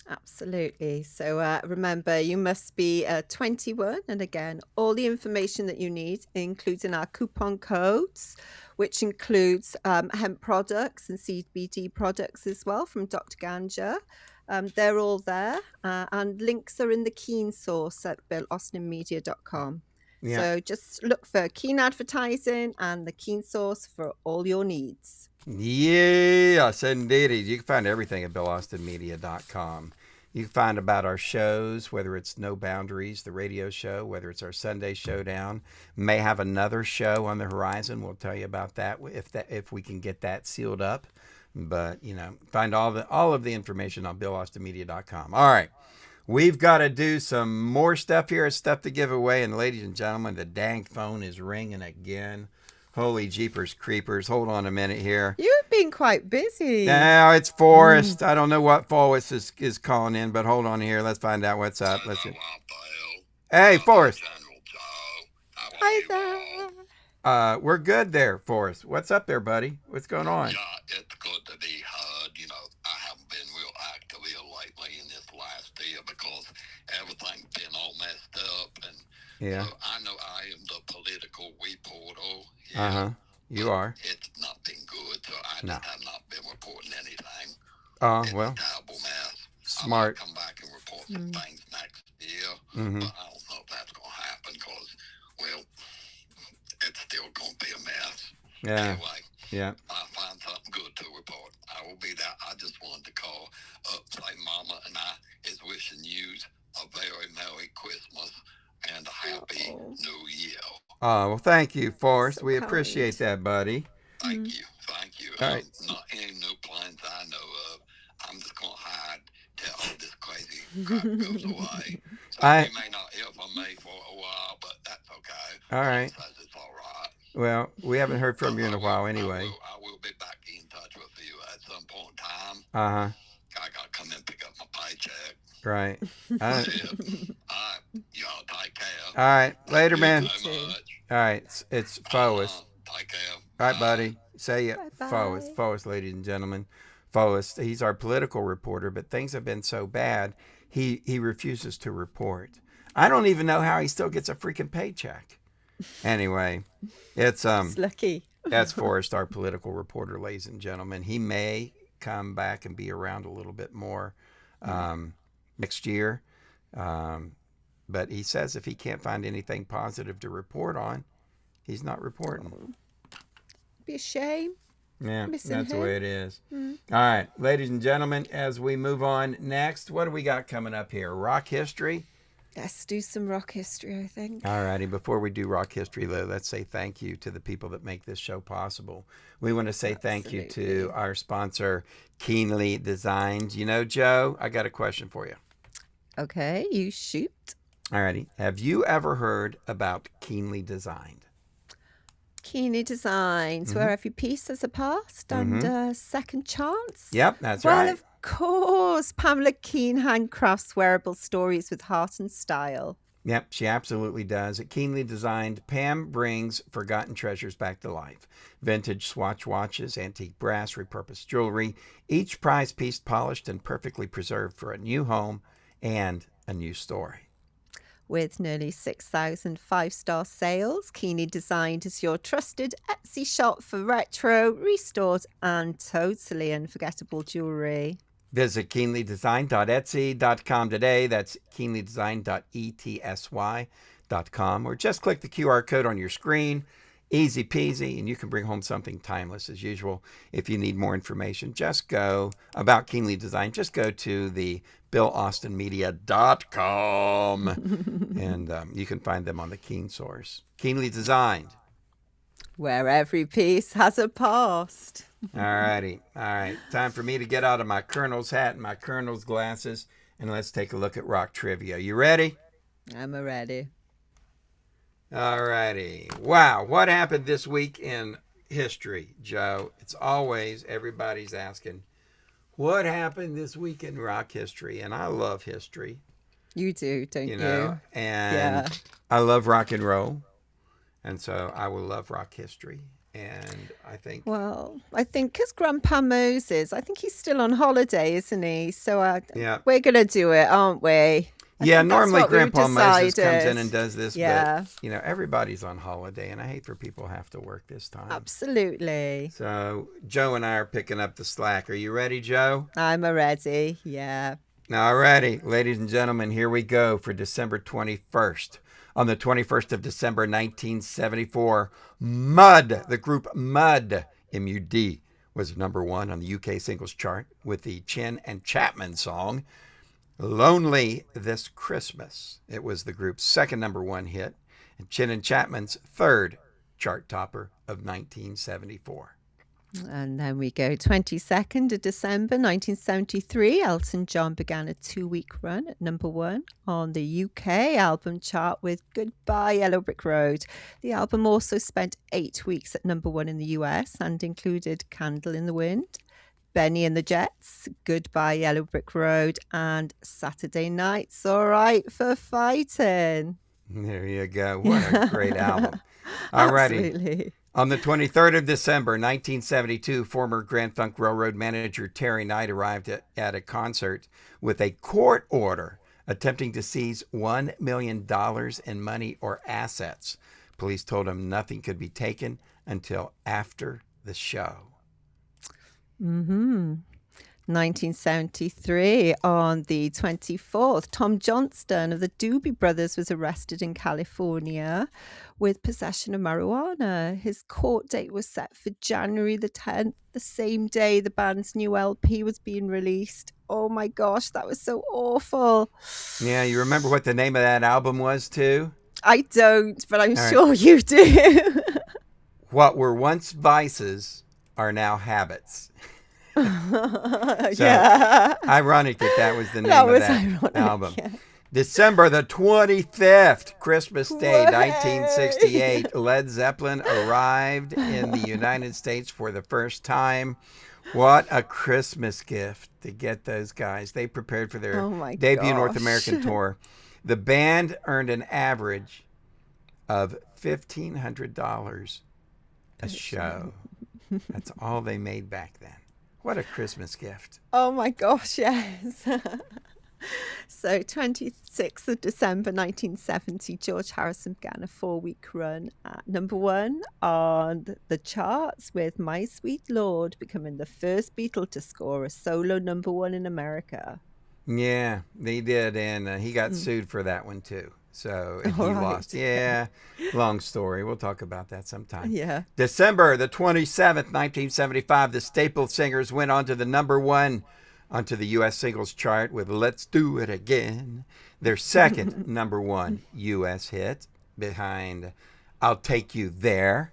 Absolutely. So remember, you must be 21. And again, all the information that you need, including our coupon codes, which includes hemp products and CBD products as well from Dr. Ganja. They're all there. And links are in the Keen Source at BillAustinMedia.com. Yeah. So just look for Keen Advertising and the Keen Source for all your needs. Yes, indeed. You can find everything at BillAustinMedia.com. You can find about our shows, whether it's No Boundaries, the radio show, whether it's our Sunday Showdown. May have another show on the horizon. We'll tell you about that if we can get that sealed up. But, you know, find all of the information on BillAustinMedia.com. All right. We've got to do some more stuff here, stuff to give away. And ladies and gentlemen, the dang phone is ringing again. Holy jeepers creepers. Hold on a minute here. You've been quite busy. Now it's Forrest. I don't know what Forrest is calling in, but hold on here. Let's find out what's up. Let's see. Hey, Forrest. Hi there. We're good there, Forrest. What's up there, buddy? What's going on? Yeah, it's good to be heard. You know, I haven't been real active here lately in this last year because everything's been all messed up. And Yeah. so I know I am the political reporter. Uh-huh. You are. It's not been good, so I No. just have not been reporting anything. Oh, It's well, a terrible mess. smart. I might come back and report some things next year, Mm-hmm. but I don't know if that's going to happen because, well, it's still going to be a mess. Yeah. Anyway, Yeah. I find something good to report. I will be there. I just wanted to call up, say Mama and I is wishing you a very Merry Christmas and a Happy Oh. New Year. Oh, well, thank you, Forrest. So We kind. appreciate that, buddy. Thank you. Thank you. All right. Not any new plans I know of. I'm just going to hide till all this crazy crap goes away. So I- you may not hear from me for a while, but that's okay. All right. Says it's all right. Well, we haven't heard from you in a while anyway. I will be back in touch with you at some point in time. Uh-huh. I got to come in and pick up my paycheck. Right. All right. Yeah. All right. Y'all take care. All right. Later, man. Thank you so much. All right. It's Forrest. Take care. All right, buddy. Say it. Bye-bye. Forrest, ladies and gentlemen. Forrest, he's our political reporter, but things have been so bad, he refuses to report. I don't even know how he still gets a freaking paycheck. Anyway, it's It's lucky. that's Forrest, our political reporter, ladies and gentlemen. He may come back and be around a little bit more next year. But he says if he can't find anything positive to report on, he's not reporting. Be a shame. Yeah, Missing that's the him. way it is. All right, ladies and gentlemen, as we move on next, what do we got coming up here? Rock history? Let's do some rock history, I think. All righty. Before we do rock history, though, let's say thank you to the people that make this show possible. We want to say thank you to Absolutely. our sponsor, Keenly Designs. You know, Joe, I got a question for you. Okay, you shoot. All righty. Have you ever heard about Keenly Designed? Keenly Designs, Mm-hmm. where every piece has a past and a second chance. Yep, that's Well, right. of course, Pamela Keen handcrafts wearable stories with heart and style. Yep, she absolutely does. At Keenly Designed, Pam brings forgotten treasures back to life. Vintage Swatch watches, antique brass, repurposed jewelry, each prize piece polished and perfectly preserved for a new home and a new story. With nearly 6,000 five-star sales, Keenly Designed is your trusted Etsy shop for retro, restored, and totally unforgettable jewelry. Visit keenlydesign.etsy.com today. That's keenlydesign.etsy.com. Or just click the QR code on your screen. Easy peasy, and you can bring home something timeless as usual. If you need more information, just go about Keenly Design. Just go to the BillAustinMedia.com and you can find them on the Keen source. Keenly Designed. Where every piece has a past. All righty. All right. Time for me to get out of my Colonel's hat and my Colonel's glasses, and let's take a look at rock trivia. You ready? I'm ready. All righty. Wow. What happened this week in history, Joe? It's always everybody's asking, what happened this week in rock history? And I love history. You do, don't you? You know, and Yeah. I love rock and roll. And so I will love rock history. And I think, Well, I think because Grandpa Moses, I think he's still on holiday, isn't he? So yeah. we're going to do it, aren't we? I Yeah, think that's normally what we've Grandpa Moses comes in decided. and does this, Yeah. but, you know, everybody's on holiday, and I hate for people to have to work this time. Absolutely. So Joe and I are picking up the slack. Are you ready, Joe? I'm ready. Yeah. All righty, ladies and gentlemen, here we go for December 21st. On the 21st of December, 1974, Mud, the group Mud, M-U-D, was number one on the UK singles chart with the Chin and Chapman song, Lonely This Christmas. It was the group's second number one hit and Chin and Chapman's third chart topper of 1974. And then we go 22nd of December 1973. Elton John began a 2-week run at number one on the UK album chart with Goodbye Yellow Brick Road. The album also spent 8 weeks at number one in the US and included Candle in the Wind, Benny and the Jets, Goodbye Yellow Brick Road, and Saturday Night's All Right for Fighting. There you go. What a great album. All righty. Absolutely. On the 23rd of December, 1972, former Grand Funk Railroad manager Terry Knight arrived at a concert with a court order attempting to seize $1 million in money or assets. Police told him nothing could be taken until after the show. 1973, on the 24th, Tom Johnston of the Doobie Brothers was arrested in California with possession of marijuana. His court date was set for January the 10th, the same day the band's new LP was being released. Oh my gosh, that was so awful. Yeah, you remember what the name of that album was, too? I don't, but I'm All right. sure you do. What were once vices are now habits. Yeah. Ironic that was the name That of was that ironic, album. yeah. December the 25th, Christmas Day, Way. 1968, Led Zeppelin arrived in the United States for the first time. What a Christmas gift to get those guys. They prepared for their Oh my debut North gosh. American tour. The band earned an average of $1,500 a show. That's all they made back then. What a Christmas gift. Oh my gosh, yes. So 26th of December 1970, George Harrison began a 4-week run at number one on the charts with My Sweet Lord becoming the first Beatle to score a solo number one in America. Yeah, they did, and he got sued for that one too. So and he All right. lost. Yeah, long story. We'll talk about that sometime. Yeah. December the 27th, 1975, the Staple Singers went on to the number one onto the U.S. singles chart with Let's Do It Again, their second number one U.S. hit behind I'll Take You There.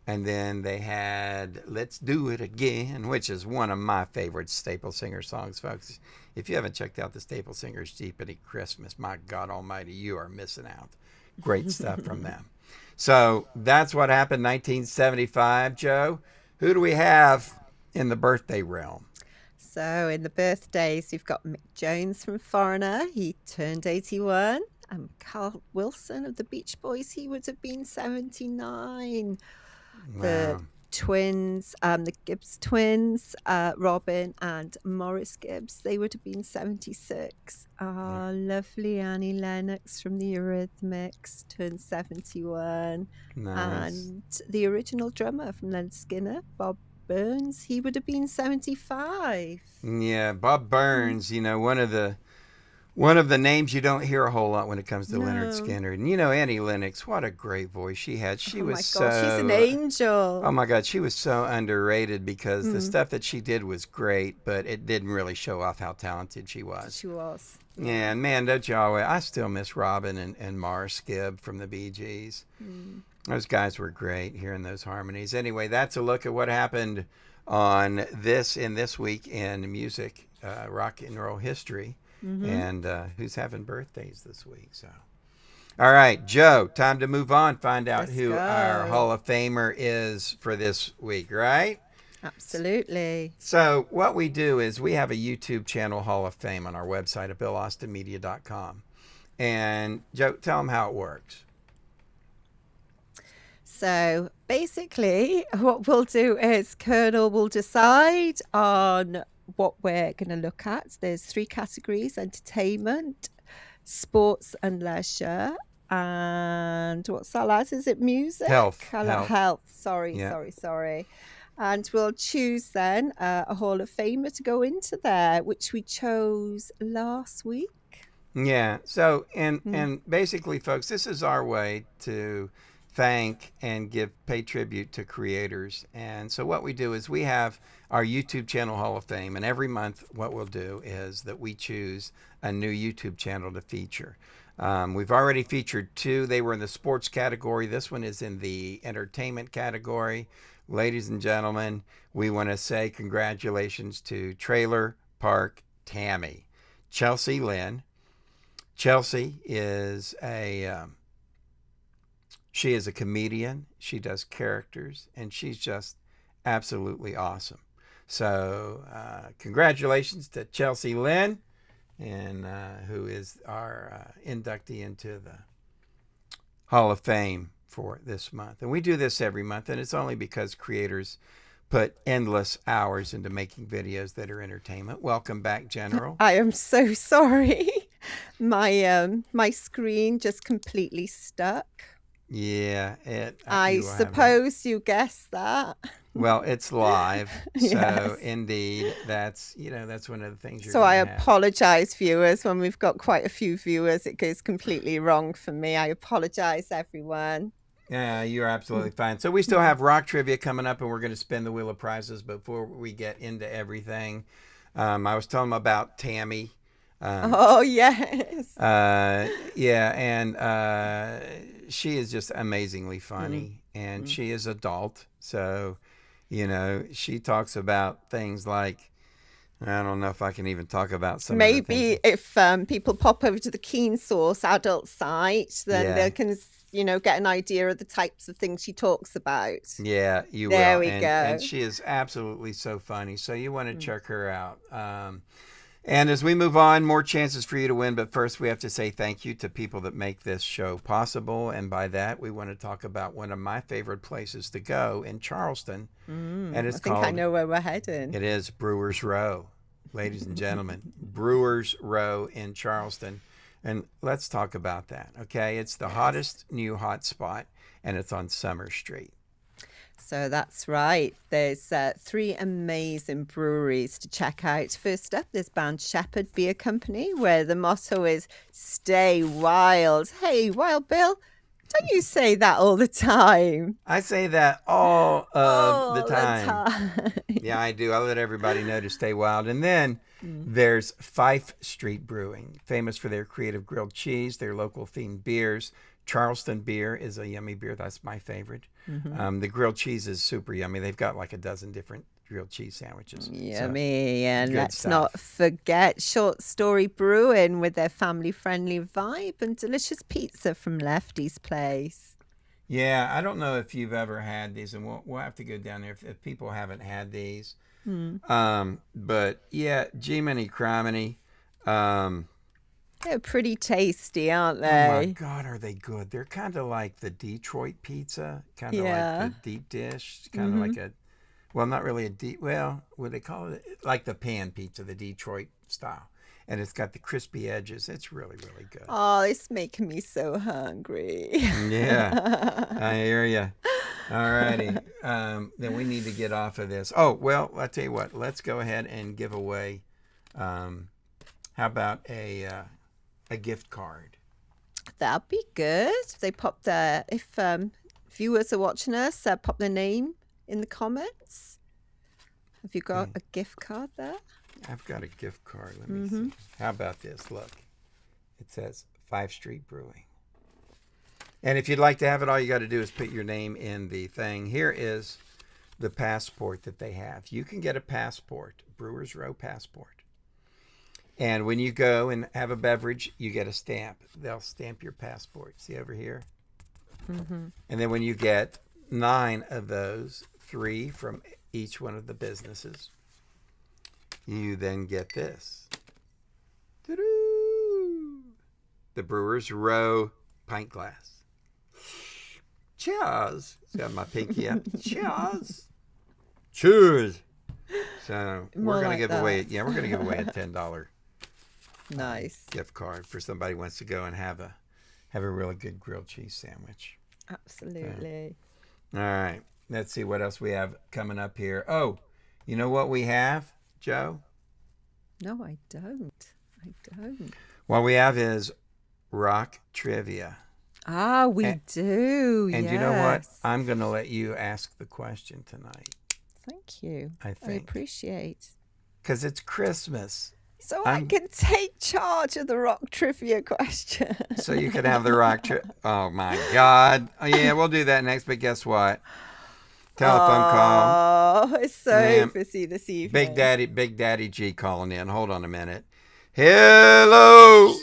And then they had Let's Do It Again, which is one of my favorite Staple Singer songs, folks. If you haven't checked out the Staple Singers Jeepity Christmas, my God almighty, you are missing out. Great stuff from them. So that's what happened 1975, Joe. Who do we have in the birthday realm? So in the birthdays, you've got Mick Jones from Foreigner. He turned 81. And Carl Wilson of the Beach Boys, he would have been 79. The Wow. twins, the Gibbs twins, Robin and Morris Gibbs, they would have been 76. Lovely Annie Lennox from the Eurythmics turned 71. Nice. And the original drummer from Leonard Skinner, Bob Burns, he would have been 75. Yeah, Bob Burns, you know, one of the One of the names you don't hear a whole lot when it comes to Leonard No. Skinner. And you know, Annie Lennox, what a great voice she had. She Oh was my so. God, she's an angel. Oh my God, she was so underrated because the stuff that she did was great, but it didn't really show off how talented she was. She was. And man, don't you always? I still miss Robin and Mars Gibb from the Bee Gees. Those guys were great hearing those harmonies. Anyway, that's a look at what happened on this week in music, rock and roll history, and who's having birthdays this week. So, all right, Joe, time to move on. Find out Let's who go. our Hall of Famer is for this week. Right. Absolutely. So what we do is we have a YouTube channel Hall of Fame on our website at BillAustinMedia.com. And Joe, tell them how it works. So basically, what we'll do is Colonel will decide on what we're going to look at. There's 3 categories: entertainment, sports and leisure, and what's that last? Is it music? Health. Health. Sorry, Yeah. sorry. And we'll choose then a Hall of Famer to go into there, which we chose last week. Yeah. So, and basically, folks, this is our way to thank and pay tribute to creators. And so what we do is we have our YouTube channel Hall of Fame, and every month what we'll do is that we choose a new YouTube channel to feature. We've already featured 2. They were in the sports category. This one is in the entertainment category. Ladies and gentlemen, we want to say congratulations to Trailer Park Tammy. Chelsea Lynn. Chelsea is she is a comedian. She does characters, and she's just absolutely awesome. So congratulations to Chelsea Lynn, and who is our inductee into the Hall of Fame for this month. And we do this every month, and it's only because creators put endless hours into making videos that are entertainment. Welcome back, General. I am so sorry. My screen just completely stuck. Yeah, I you will have it. suppose you guessed that. Well, it's live, so Yes. indeed, that's one of the things you're So I gonna have. apologize, viewers. When we've got quite a few viewers, it goes completely wrong for me. I apologize, everyone. Yeah, you're absolutely fine. So we still have rock trivia coming up, and we're going to spin the wheel of prizes. Before we get into everything, I was telling them about Tammy. Oh, yes. Yeah, and she is just amazingly funny, and she is adult. So, she talks about things like, I don't know if I can even talk about some of the Maybe things. if people pop over to the Keen Source adult site, then Yeah. they can, get an idea of the types of things she talks about. Yeah, you There will. we And go. she is absolutely so funny. So you want to check her out. And as we move on, more chances for you to win. But first, we have to say thank you to people that make this show possible. And by that, we want to talk about one of my favorite places to go in Charleston. And I it's think I called, know where we're heading. it is Brewers Row. Ladies and gentlemen, Brewers Row in Charleston. And let's talk about that, okay? It's the hottest new hot spot, and it's on Summer Street. So that's right. There's 3 amazing breweries to check out. First up, there's Bound Shepherd Beer Company, where the motto is "Stay Wild." Hey, Wild Bill, don't you say that all the time? I say that all of All the time. time. Yeah, I do. I let everybody know to stay wild. And then there's Fife Street Brewing, famous for their creative grilled cheese, their local themed beers. Charleston beer is a yummy beer. That's my favorite. The grilled cheese is super yummy. They've got like a dozen different grilled cheese sandwiches. So, Yummy. And good let's stuff. not forget Short Story Brewing with their family-friendly vibe and delicious pizza from Lefty's Place. yeah, I don't know if you've ever had these, and we'll have to go down there if people haven't had these. But yeah, Jiminy Criminy. They're pretty tasty, aren't Oh my they? God, are they good? They're kind of like the Detroit pizza, kind of Yeah. like the deep dish, kind of like well, not really a deep, well, what do they call it? Like the pan pizza, the Detroit style. And it's got the crispy edges. It's really, really good. Oh, it's making me so hungry. Yeah, I hear you. All righty. Then we need to get off of this. Oh, well, I'll tell you what. Let's go ahead and give away, how about a a gift card. That'd be good. They pop their, if viewers are watching us, pop their name in the comments. Have you got a gift card there? I've got a gift card. Let me see. How about this? Look, it says 5th Street Brewing. And if you'd like to have it, all you got to do is put your name in the thing. Here is the passport that they have. You can get a passport, Brewers Row passport. And when you go and have a beverage, you get a stamp. They'll stamp your passport. See over here? And then when you get 9 of those, 3 from each one of the businesses, you then get this. Doo-doo! The Brewers Row pint glass. Cheers. Got my pinky up. Cheers. Cheers. So More we're gonna like give that. away. Yeah, we're gonna give away a $10 Nice. gift card for somebody who wants to go and have a really good grilled cheese sandwich. Absolutely. All right. Let's see what else we have coming up here. Oh, you know what we have, Joe? No, I don't. I don't. What we have is rock trivia. Ah, we do. And yes. you know what? I'm going to let you ask the question tonight. Thank you. I I think. appreciate. Because it's Christmas. So I can take charge of the rock trivia question. So you can have the rock trivia. Oh, my God. Oh, yeah, we'll do that next. But guess what? Telephone call. Oh, it's so Man, busy this evening. Big Daddy G calling in. Hold on a minute. Hello. Yeah, man.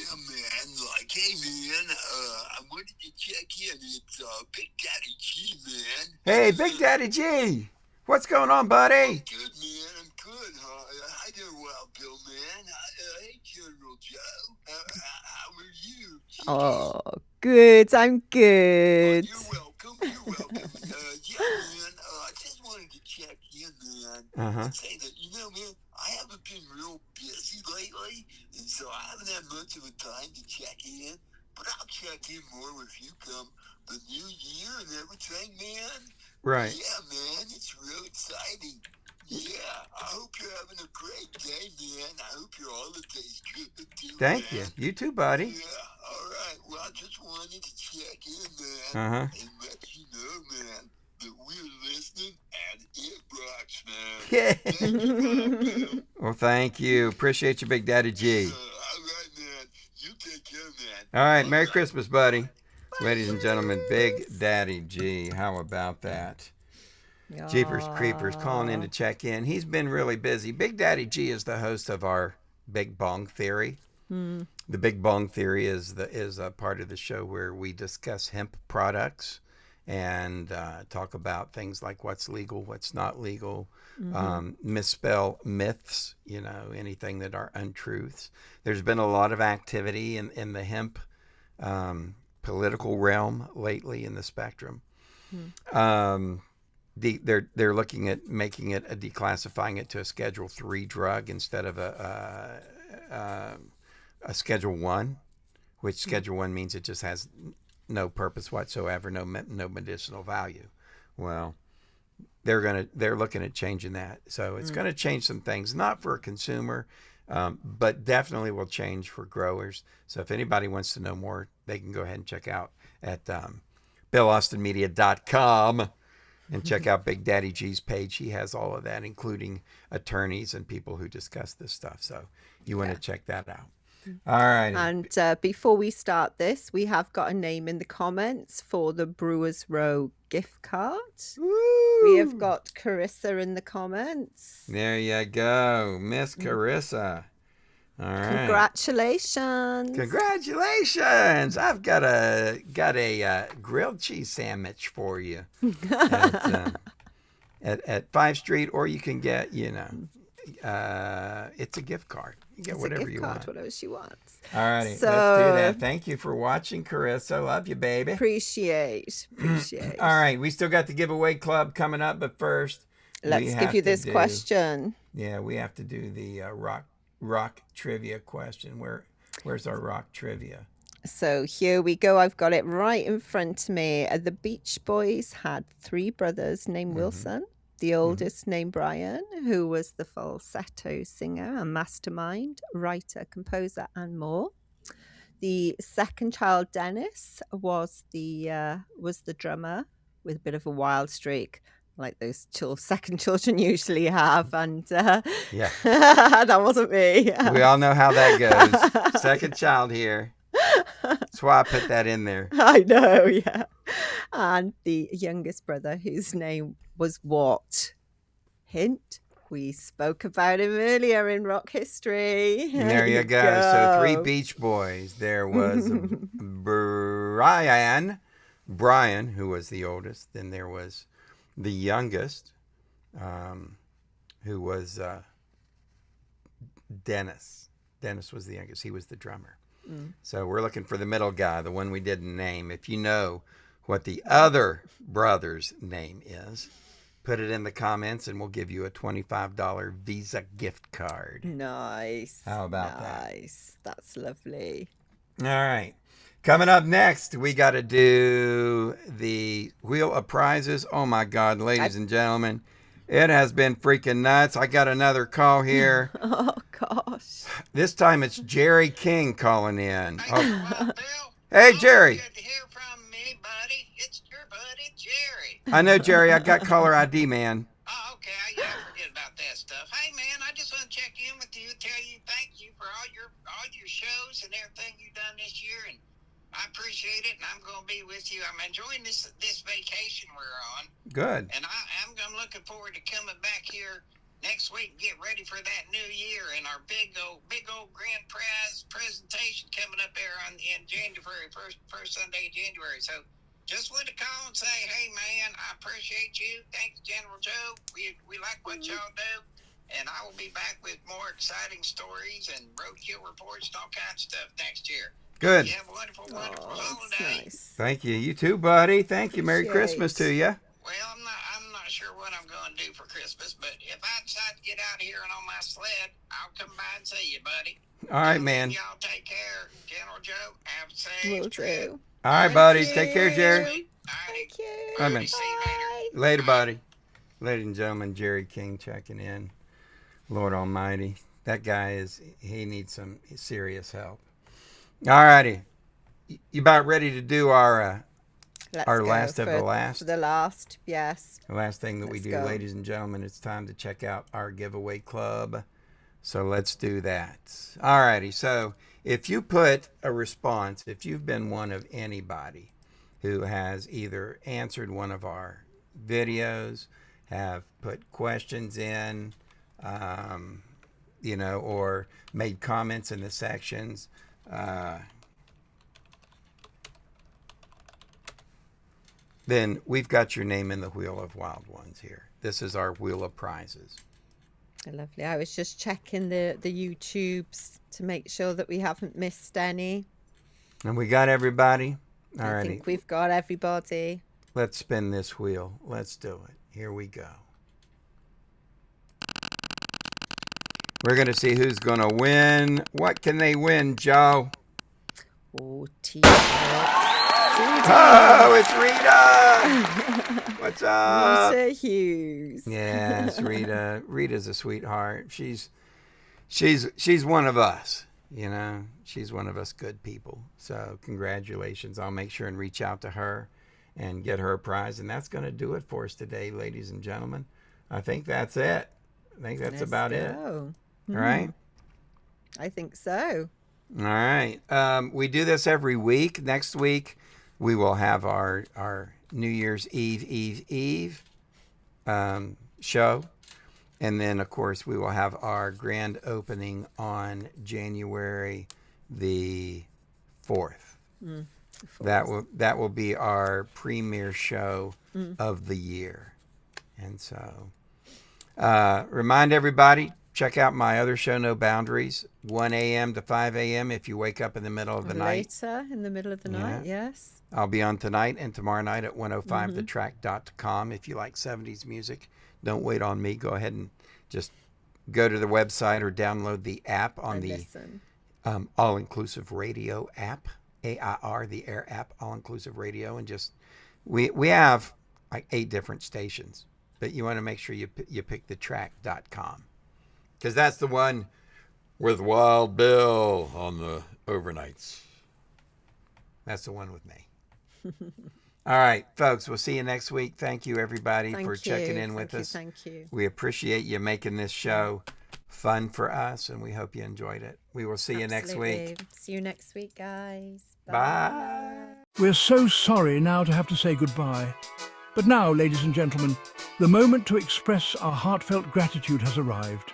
Like, hey, man. I wanted to check in. It's Big Daddy G, man. Hey, Big Daddy G. What's going on, buddy? Good, man. I'm good, huh? Hi there, Wild Bill, man. Hey, General Joe. How are you? Oh, good. I'm good. You're welcome. You're welcome. Yeah, man. I just wanted to check in, man. Uh-huh. And say that, man, I haven't been real busy lately, and so I haven't had much of a time to check in. But I'll check in more with you come the new year and everything, man. Right. Yeah, man. It's real exciting. Yeah. I hope you're having a great day, man. I hope your holiday's good too. Thank you. man. You too, buddy. Yeah, all right. Well, I just wanted to check in, man, Uh-huh. and let you know, man, that we're listening and it rocks, man. Yeah. Thank you, Wild Bill. Well, thank you. Appreciate you, Big Daddy G. All right, man. You take care, man. All right. Merry Christmas, buddy. Ladies and gentlemen, Big Daddy G. How about that? Jeepers Creepers calling in to check in. He's been really busy. Big Daddy G is the host of our Big Bong Theory. The Big Bong Theory is a part of the show where we discuss hemp products and talk about things like what's legal, what's not legal, misspell myths, anything that are untruths. There's been a lot of activity in the hemp political realm lately in the spectrum. They're looking at making it declassifying it to a Schedule 3 drug instead of a Schedule 1, which Schedule 1 means it just has no purpose whatsoever, no medicinal value. Well, they're looking at changing that, so it's going to change some things, not for a consumer, but definitely will change for growers. So if anybody wants to know more, they can go ahead and check out at BillAustinMedia.com and check out Big Daddy G's page. He has all of that, including attorneys and people who discuss this stuff. So you want to check that out. All right. And before we start this, we have got a name in the comments for the Brewers Row gift card. We have got Carissa in the comments. There you go, Miss Carissa. All right. Congratulations. Congratulations! I've got a grilled cheese sandwich for you at 5th Street, or you can get it's a gift card. You get It's whatever a gift you card, want. whatever she wants. All righty, So- let's do that. Thank you for watching, Carissa. Love you, baby. Appreciate. All right, we still got the giveaway club coming up, but first, Let's we give have you to this do- question. Yeah, we have to do the rock trivia question. Where's our rock trivia? So here we go. I've got it right in front of me. The Beach Boys had 3 brothers named Wilson. The oldest named Brian, who was the falsetto singer and mastermind, writer, composer, and more. The second child, Dennis, was the drummer with a bit of a wild streak, like those second children usually have, and Yeah. that wasn't me. We all know how that goes. Second child here. That's why I put that in there. I know, yeah. And the youngest brother, whose name was Watt. Hint, we spoke about him earlier in rock history. There you go. So 3 Beach Boys. There was Brian, who was the oldest. Then there was the youngest, who was Dennis. Dennis was the youngest. He was the drummer. So we're looking for the middle guy, the one we didn't name. If you know what the other brother's name is, put it in the comments and we'll give you a $25 Visa gift card. Nice. How about that? Nice. That's lovely. All right. Coming up next, we got to do the Wheel of Prizes. Oh, my God, ladies and gentlemen, it has been freaking nuts. I got another call here. Oh, gosh. This time it's Jerry King calling in. Hey, Oh, Bill. hey, Jerry. Good to hear from me, buddy. It's your buddy, Jerry. I know, Jerry. I got caller ID, man. Oh, okay. I forget about that stuff. Hey, man, I just want to check in with you, tell you thank you for all your shows and everything you've done this year, and I appreciate it, and I'm going to be with you. I'm enjoying this vacation we're on, Good. and I'm looking forward to coming back here next week and get ready for that new year and our big old grand prize presentation coming up there in January, first Sunday in January. So just wanted to call and say, hey, man, I appreciate you. Thanks, General Joe. We like what y'all do. And I will be back with more exciting stories and roadkill reports and all kinds of stuff next year. Good. You have a wonderful Oh, that's holiday. nice. Thank you. You too, buddy. Thank you. Merry Appreciate. Christmas to you. Well, I'm not sure what I'm going to do for Christmas, but if I decide to get out of here and on my sled, I'll come by and see you, buddy. All right, man. Y'all take care. General Joe, have a safe Will trip. do. All right, buddy. Take care, Jerry. Alrighty. Thank you. Bye, man. See you later. Later, buddy. Ladies and gentlemen, Jerry King checking in. Lord Almighty. That guy he needs some serious help. All righty. You about ready to do our Let's our go last of the last? For the last, yes. The last thing that we Let's do, go. ladies and gentlemen, it's time to check out our giveaway club. So let's do that. All righty. So if you put a response, if you've been one of anybody who has either answered one of our videos, have put questions in, or made comments in the sections, then we've got your name in the Wheel of Wild Ones here. This is our Wheel of Prizes. Lovely. I was just checking the YouTubes to make sure that we haven't missed any. And we got everybody. All I righty. think we've got everybody. Let's spin this wheel. Let's do it. Here we go. We're going to see who's going to win. What can they win, Joe? Oh, t-shirts. Oh, it's Rita! What's up? Rita Hughes. Yes, Rita. Rita's a sweetheart. She's one of us, you know. She's one of us good people. So congratulations. I'll make sure and reach out to her and get her a prize. And that's going to do it for us today, ladies and gentlemen. I think that's it. I think that's about it. All right? I think so. All right. We do this every week. Next week, we will have our New Year's Eve show. And then, of course, we will have our grand opening on January the 4th. That will be our premiere show of the year. And so, remind everybody, check out my other show, No Boundaries, 1 a.m. to 5 a.m. if you wake up in the middle of the night. Later in the middle of the night, yes. I'll be on tonight and tomorrow night at 105thetrack.com. If you like 70s music, don't wait on me. Go ahead and just go to the website or download the app on the All Inclusive Radio app, AIR, the AIR app, All Inclusive Radio. And just, we have like 8 different stations, but you want to make sure you pick the track.com. Because that's the one with Wild Bill on the overnights. That's the one with me. All right, folks, we'll see you next week. Thank you, everybody, Thank for you. checking in with us. Thank you. We appreciate you making this show fun for us, and we hope you enjoyed it. We will see you next week. See you next week, guys. Bye. We're so sorry now to have to say goodbye. But now, ladies and gentlemen, the moment to express our heartfelt gratitude has arrived.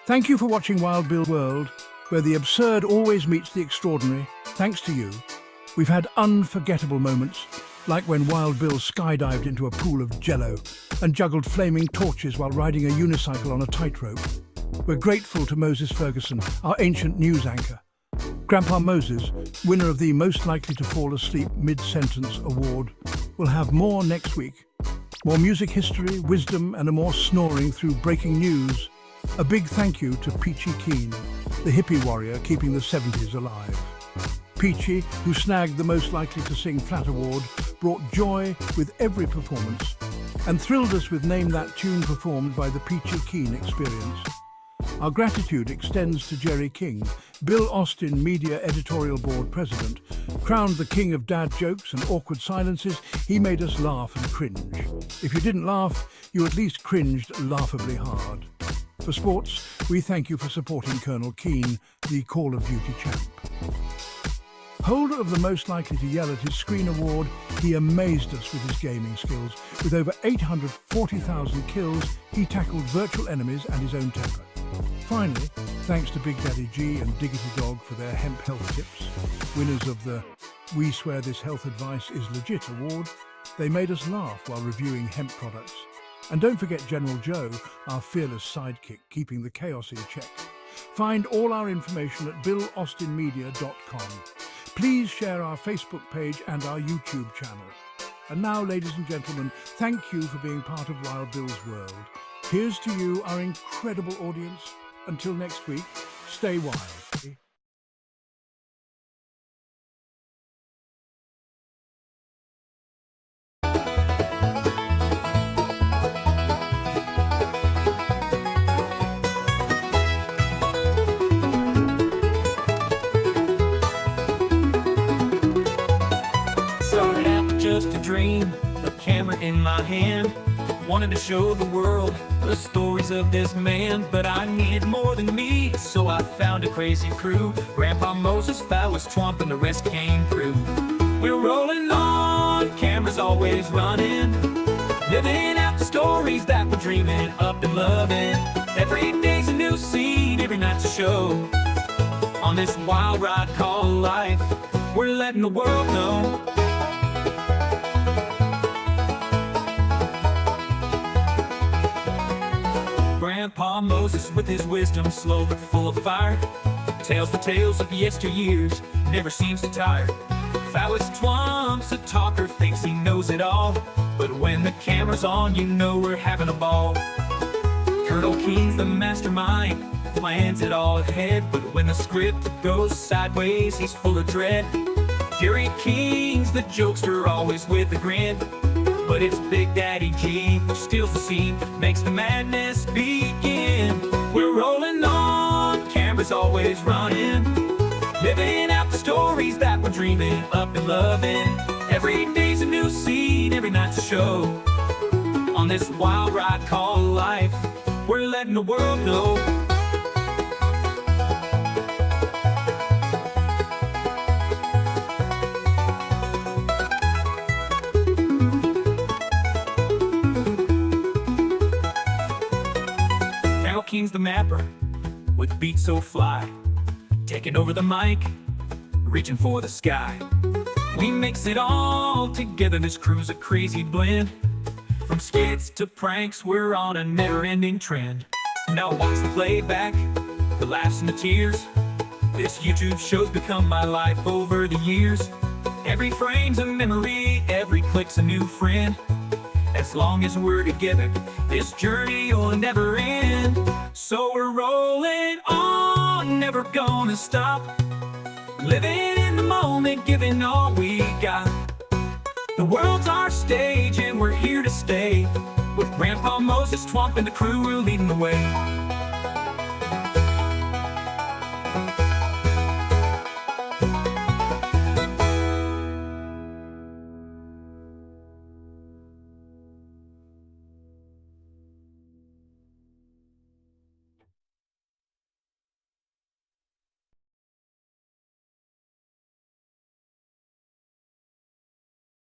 Thank you for watching Wild Bill World, where the absurd always meets the extraordinary. Thanks to you, we've had unforgettable moments, like when Wild Bill skydived into a pool of jello and juggled flaming torches while riding a unicycle on a tightrope. We're grateful to Moses Ferguson, our ancient news anchor. Grandpa Moses, winner of the Most Likely to Fall Asleep Mid-Sentence Award, will have more next week. More music history, wisdom, and a more snoring through breaking news. A big thank you to Peachy Keen, the hippie warrior keeping the 70s alive. Peachy, who snagged the Most Likely to Sing Flat Award, brought joy with every performance and thrilled us with Name That Tune performed by the Peachy Keen Experience. Our gratitude extends to Jerry King, Bill Austin Media Editorial Board President. Crowned the king of dad jokes and awkward silences, he made us laugh and cringe. If you didn't laugh, you at least cringed laughably hard. For sports, we thank you for supporting Colonel Keane, the Call of Duty champ. Holder of the Most Likely to Yell at his Screen Award, he amazed us with his gaming skills. With over 840,000 kills, he tackled virtual enemies and his own temper. Finally, thanks to Big Daddy G and Diggity Dog for their hemp health tips, winners of the We Swear This Health Advice is Legit award, they made us laugh while reviewing hemp products. And don't forget General Joe, our fearless sidekick, keeping the chaos in check. Find all our information at BillAustinMedia.com. Please share our Facebook page and our YouTube channel. And now, ladies and gentlemen, thank you for being part of Wild Bill's world. Here's to you, our incredible audience. Until next week, stay wild. Started out just a dream, a camera in my hand. Wanted to show the world the stories of this man, but I needed more than me, so I found a crazy crew. Grandpa Moses, Phallus Twomp, and the rest came through. We're rolling on, cameras always running, living out the stories that we're dreaming up and loving. Every day's a new scene, every night's a show. On this wild ride called life, we're letting the world know. Grandpa Moses with his wisdom, slow but full of fire, tells the tales of yesteryears, never seems to tire. Phallus Twomp's a talker, thinks he knows it all, but when the camera's on, you know we're having a ball. Colonel Keen's the mastermind, plans it all ahead, but when the script goes sideways, he's full of dread. Jerry King's the jokester, always with a grin, but it's Big Daddy G who steals the scene, makes the madness begin. We're rolling on, cameras always running, living out the stories that we're dreaming up and loving. Every day's a new scene, every night's a show. On this wild ride called life, we're letting the world know. King's the mapper, with beats so fly, taking over the mic, reaching for the sky. We mix it all together, this crew's a crazy blend. From skits to pranks, we're on a never-ending trend. Now watch the playback, the laughs and the tears. This YouTube show's become my life over the years. Every frame's a memory, every click's a new friend. As long as we're together, this journey will never end. So we're rolling on, never gonna stop, living in the moment, giving all we got. The world's our stage and we're here to stay, with Grandpa Moses Twomp and the crew, we're leading the way.